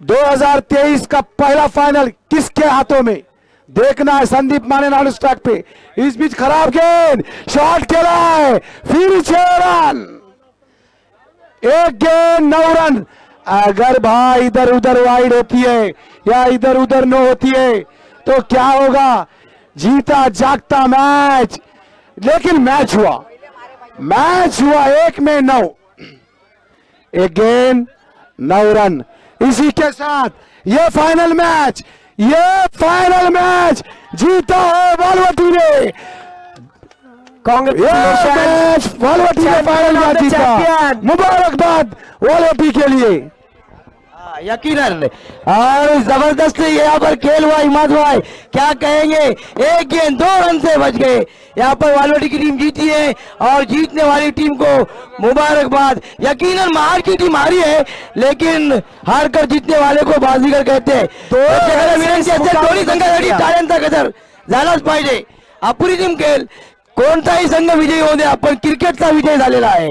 2023 का पहला फाइनल किसके हाथों में, देखना है। संदीप माने नाल स्ट्राइक पे, इस बीच खराब गेंद, शॉट खेला है, फिर 6 रन, 1 गेंद 9 रन। अगर भाई इधर उधर वाइड होती है या इधर उधर न होती है तो क्या होगा, जीता जागता मैच। लेकिन मैच हुआ 1 में 9, 1 गेंद 9 रन। इसी के साथ ये फाइनल मैच जीता है वालवटी ने। कांग्रेचुलेशन, वालवटी ने फाइनल मैच जीता, चैंपियन। मुबारकबाद वालवटी के लिए। यकीनन और जबरदस्त यहाँ पर खेल हुआ। इमाद भाई क्या कहेंगे, 1 गेंद 2 रन से बच गए। यहाँ पर वालवटी की टीम जीती है और जीतने वाली टीम को मुबारकबाद। यकीनन हार की टीम हारी है लेकिन हार कर जीतने वाले को बाजीगर कहते हैं। झालाच पाहिजे अप्रतिम खेळ, कोणताही संघ विजयी होऊ दे, आपण क्रिकेटचा विजय झालेला आहे।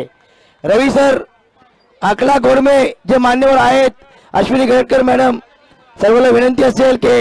रवी सर, आकला घोडमे जे मान्यवर आहेत, अश्विनी गडकर मॅडम, सर्वांना विनंती असेल की